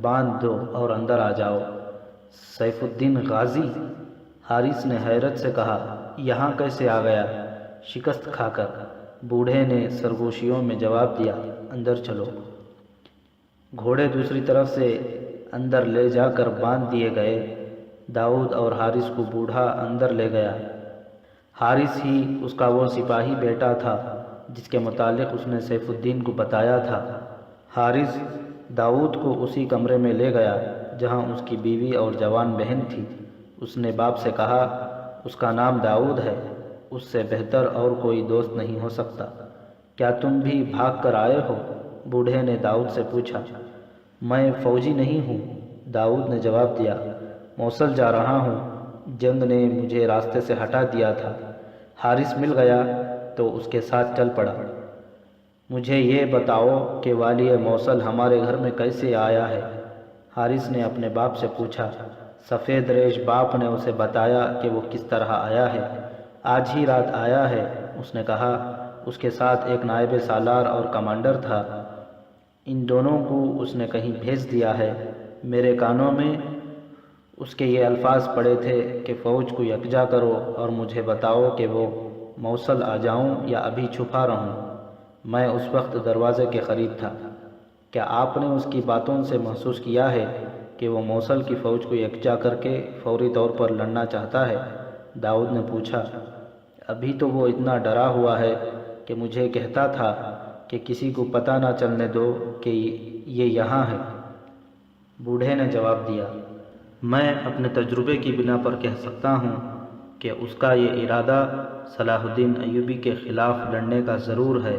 باندھ دو اور اندر آ جاؤ۔ سیف الدین غازی؟ حارث نے حیرت سے کہا، یہاں کیسے آ گیا؟ شکست کھا کر، بوڑھے نے سرگوشیوں میں جواب دیا، اندر چلو۔ گھوڑے دوسری طرف سے اندر لے جا کر باندھ دیے گئے۔ داؤد اور حارث کو بوڑھا اندر لے گیا۔ حارث ہی اس کا وہ سپاہی بیٹا تھا جس کے متعلق اس نے سیف الدین کو بتایا تھا۔ حارث داؤد کو اسی کمرے میں لے گیا جہاں اس کی بیوی اور جوان بہن تھی۔ اس نے باپ سے کہا، اس کا نام داؤد ہے، اس سے بہتر اور کوئی دوست نہیں ہو سکتا۔ کیا تم بھی بھاگ کر آئے ہو؟ بوڑھے نے داؤد سے پوچھا۔ میں فوجی نہیں ہوں، داؤد نے جواب دیا، موصل جا رہا ہوں، جنگ نے مجھے راستے سے ہٹا دیا تھا۔ حارث مل گیا تو اس کے ساتھ چل پڑا۔ مجھے یہ بتاؤ کہ والی موصل ہمارے گھر میں کیسے آیا ہے؟ حارث نے اپنے باپ سے پوچھا۔ سفید ریش باپ نے اسے بتایا کہ وہ کس طرح آیا ہے۔ آج ہی رات آیا ہے، اس نے کہا۔ اس کے ساتھ ایک نائب سالار اور کمانڈر تھا۔ ان دونوں کو اس نے کہیں بھیج دیا ہے۔ میرے کانوں میں اس کے یہ الفاظ پڑے تھے کہ فوج کو یکجا کرو اور مجھے بتاؤ کہ وہ موصل آ جاؤں یا ابھی چھپا رہوں۔ میں اس وقت دروازے کے قریب تھا۔ کیا آپ نے اس کی باتوں سے محسوس کیا ہے کہ وہ موصل کی فوج کو یکجا کر کے فوری طور پر لڑنا چاہتا ہے؟ داؤد نے پوچھا۔ ابھی تو وہ اتنا ڈرا ہوا ہے کہ مجھے کہتا تھا کہ کسی کو پتہ نہ چلنے دو کہ یہ یہاں ہے۔ بوڑھے نے جواب دیا، میں اپنے تجربے کی بنا پر کہہ سکتا ہوں کہ اس کا یہ ارادہ صلاح الدین ایوبی کے خلاف لڑنے کا ضرور ہے۔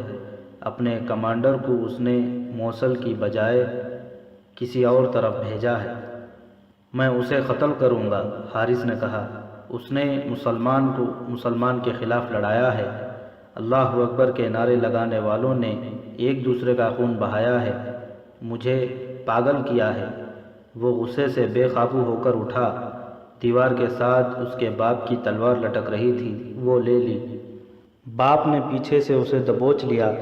اپنے کمانڈر کو اس نے موصل کی بجائے کسی اور طرف بھیجا ہے۔ میں اسے قتل کروں گا، حارث نے کہا۔ اس نے مسلمان کے خلاف لڑایا ہے۔ اللہ اکبر کے نعرے لگانے والوں نے ایک دوسرے کا خون بہایا ہے، مجھے پاگل کیا ہے۔ وہ غصے سے بے قابو ہو کر اٹھا، دیوار کے ساتھ اس کے باپ کی تلوار لٹک رہی تھی، وہ لے لی۔ باپ نے پیچھے سے اسے دبوچ لیا،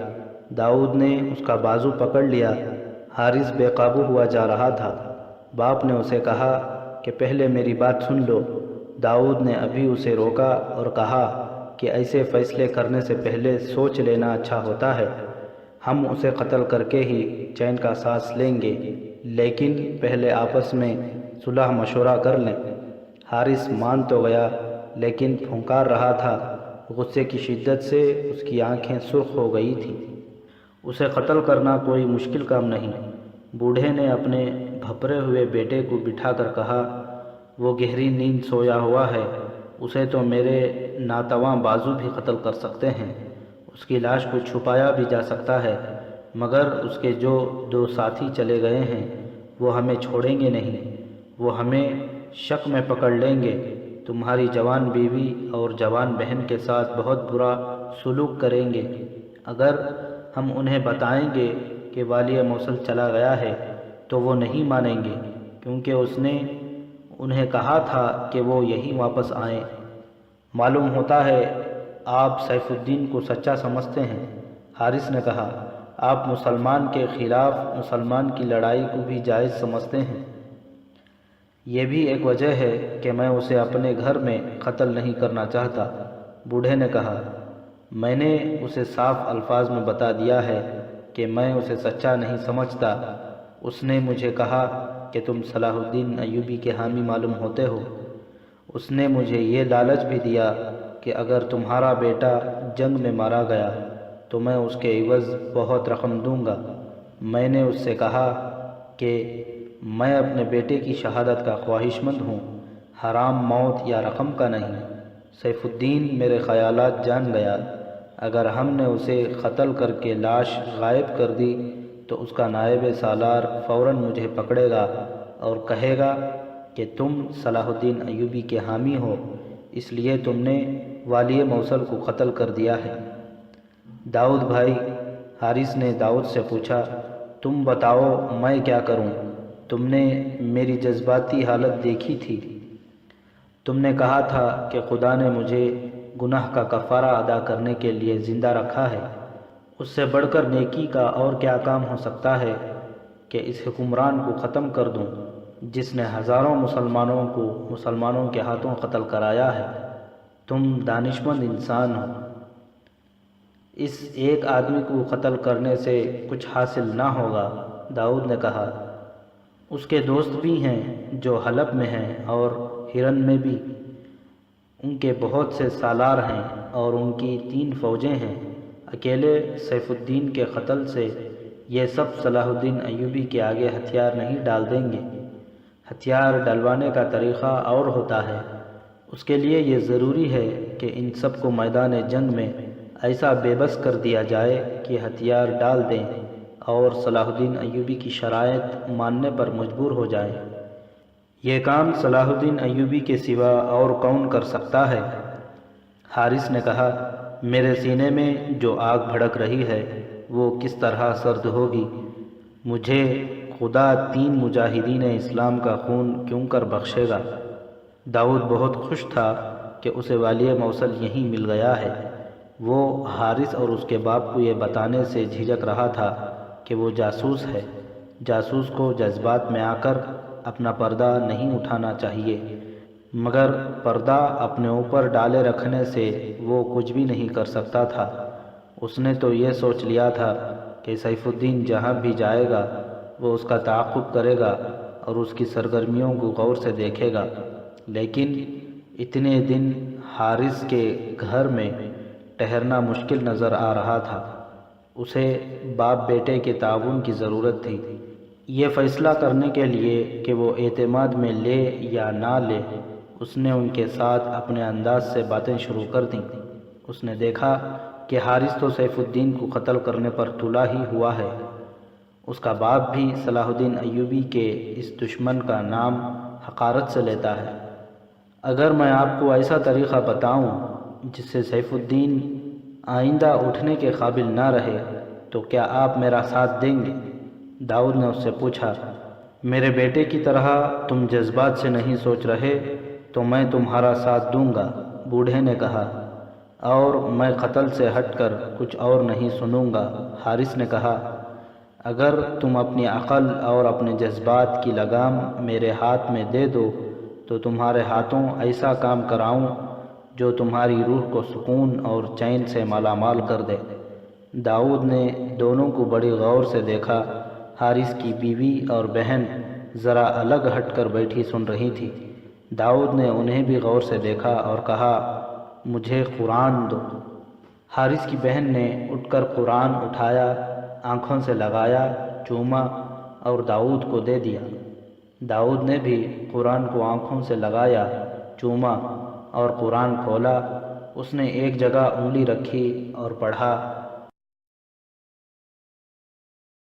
داؤد نے اس کا بازو پکڑ لیا۔ حارث بے قابو ہوا جا رہا تھا۔ باپ نے اسے کہا کہ پہلے میری بات سن لو۔ داؤد نے ابھی اسے روکا اور کہا کہ ایسے فیصلے کرنے سے پہلے سوچ لینا اچھا ہوتا ہے۔ ہم اسے قتل کر کے ہی چین کا سانس لیں گے، لیکن پہلے آپس میں صلح مشورہ کر لیں۔ حارث مان تو گیا، لیکن پھنکار رہا تھا۔ غصے کی شدت سے اس کی آنکھیں سرخ ہو گئی تھیں۔ اسے قتل کرنا کوئی مشکل کام نہیں۔ بوڑھے نے اپنے بھپرے ہوئے بیٹے کو بٹھا کر کہا، وہ گہری نیند سویا ہوا ہے، اسے تو میرے ناتواں بازو بھی قتل کر سکتے ہیں۔ اس کی لاش کو چھپایا بھی جا سکتا ہے، مگر اس کے جو 2 ساتھی چلے گئے ہیں وہ ہمیں چھوڑیں گے نہیں، وہ ہمیں شک میں پکڑ لیں گے۔ تمہاری جوان بیوی اور جوان بہن کے ساتھ بہت برا سلوک کریں گے۔ اگر ہم انہیں بتائیں گے کہ والی موصل چلا گیا ہے تو وہ نہیں مانیں گے، کیونکہ اس نے انہیں کہا تھا کہ وہ یہیں واپس آئیں۔ معلوم ہوتا ہے آپ سیف الدین کو سچا سمجھتے ہیں، حارث نے کہا۔ آپ مسلمان کے خلاف مسلمان کی لڑائی کو بھی جائز سمجھتے ہیں۔ یہ بھی ایک وجہ ہے کہ میں اسے اپنے گھر میں قتل نہیں کرنا چاہتا، بوڑھے نے کہا۔ میں نے اسے صاف الفاظ میں بتا دیا ہے کہ میں اسے سچا نہیں سمجھتا۔ اس نے مجھے کہا کہ تم صلاح الدین ایوبی کے حامی معلوم ہوتے ہو۔ اس نے مجھے یہ لالچ بھی دیا کہ اگر تمہارا بیٹا جنگ میں مارا گیا تو میں اس کے عوض بہت رقم دوں گا۔ میں نے اس سے کہا کہ میں اپنے بیٹے کی شہادت کا خواہش مند ہوں، حرام موت یا رقم کا نہیں۔ سیف الدین میرے خیالات جان گیا۔ اگر ہم نے اسے قتل کر کے لاش غائب کر دی تو اس کا نائب سالار فوراً مجھے پکڑے گا اور کہے گا کہ تم صلاح الدین ایوبی کے حامی ہو، اس لیے تم نے والی موصل کو قتل کر دیا ہے۔ داؤد بھائی، حارث نے داؤد سے پوچھا، تم بتاؤ میں کیا کروں؟ تم نے میری جذباتی حالت دیکھی تھی۔ تم نے کہا تھا کہ خدا نے مجھے گناہ کا کفارہ ادا کرنے کے لیے زندہ رکھا ہے۔ اس سے بڑھ کر نیکی کا اور کیا کام ہو سکتا ہے کہ اس حکمران کو ختم کر دوں جس نے ہزاروں مسلمانوں کو مسلمانوں کے ہاتھوں قتل کرایا ہے۔ تم دانشمند انسان ہو۔ اس ایک آدمی کو قتل کرنے سے کچھ حاصل نہ ہوگا، داؤد نے کہا۔ اس کے دوست بھی ہیں جو حلب میں ہیں اور ہرن میں بھی، ان کے بہت سے سالار ہیں اور ان کی 3 فوجیں ہیں۔ اکیلے سیف الدین کے قتل سے یہ سب صلاح الدین ایوبی کے آگے ہتھیار نہیں ڈال دیں گے۔ ہتھیار ڈلوانے کا طریقہ اور ہوتا ہے۔ اس کے لیے یہ ضروری ہے کہ ان سب کو میدان جنگ میں ایسا بے بس کر دیا جائے کہ ہتھیار ڈال دیں اور صلاح الدین ایوبی کی شرائط ماننے پر مجبور ہو جائیں۔ یہ کام صلاح الدین ایوبی کے سوا اور کون کر سکتا ہے؟ حارث نے کہا، میرے سینے میں جو آگ بھڑک رہی ہے وہ کس طرح سرد ہوگی؟ مجھے خدا 3 مجاہدین اسلام کا خون کیوں کر بخشے گا؟ داؤد بہت خوش تھا کہ اسے والی موصل یہیں مل گیا ہے۔ وہ حارث اور اس کے باپ کو یہ بتانے سے جھجک رہا تھا کہ وہ جاسوس ہے۔ جاسوس کو جذبات میں آ کر اپنا پردہ نہیں اٹھانا چاہیے، مگر پردہ اپنے اوپر ڈالے رکھنے سے وہ کچھ بھی نہیں کر سکتا تھا۔ اس نے تو یہ سوچ لیا تھا کہ سیف الدین جہاں بھی جائے گا وہ اس کا تعاقب کرے گا اور اس کی سرگرمیوں کو غور سے دیکھے گا، لیکن اتنے دن حارث کے گھر میں ٹھہرنا مشکل نظر آ رہا تھا۔ اسے باپ بیٹے کے تعاون کی ضرورت تھی، یہ فیصلہ کرنے کے لیے کہ وہ اعتماد میں لے یا نہ لے۔ اس نے ان کے ساتھ اپنے انداز سے باتیں شروع کر دیں۔ اس نے دیکھا کہ حارث تو سیف الدین کو قتل کرنے پر تلا ہی ہوا ہے۔ اس کا باپ بھی صلاح الدین ایوبی کے اس دشمن کا نام حقارت سے لیتا ہے۔ اگر میں آپ کو ایسا طریقہ بتاؤں جس سے سیف الدین آئندہ اٹھنے کے قابل نہ رہے تو کیا آپ میرا ساتھ دیں گے؟ داؤد نے اس سے پوچھا، میرے بیٹے کی طرح تم جذبات سے نہیں سوچ رہے تو میں تمہارا ساتھ دوں گا، بوڑھے نے کہا، اور میں قتل سے ہٹ کر کچھ اور نہیں سنوں گا۔ حارث نے کہا، اگر تم اپنی عقل اور اپنے جذبات کی لگام میرے ہاتھ میں دے دو تو تمہارے ہاتھوں ایسا کام کراؤں جو تمہاری روح کو سکون اور چین سے مالا مال کر دے۔ داؤد نے دونوں کو بڑی غور سے دیکھا۔ حارث کی بیوی اور بہن ذرا الگ ہٹ کر بیٹھی سن رہی تھی۔ داؤد نے انہیں بھی غور سے دیکھا اور کہا، مجھے قرآن دو۔ حارث کی بہن نے اٹھ کر قرآن اٹھایا، آنکھوں سے لگایا، چوما اور داؤد کو دے دیا۔ داؤد نے بھی قرآن کو آنکھوں سے لگایا، چوما اور قرآن کھولا۔ اس نے ایک جگہ انگلی رکھی اور پڑھا،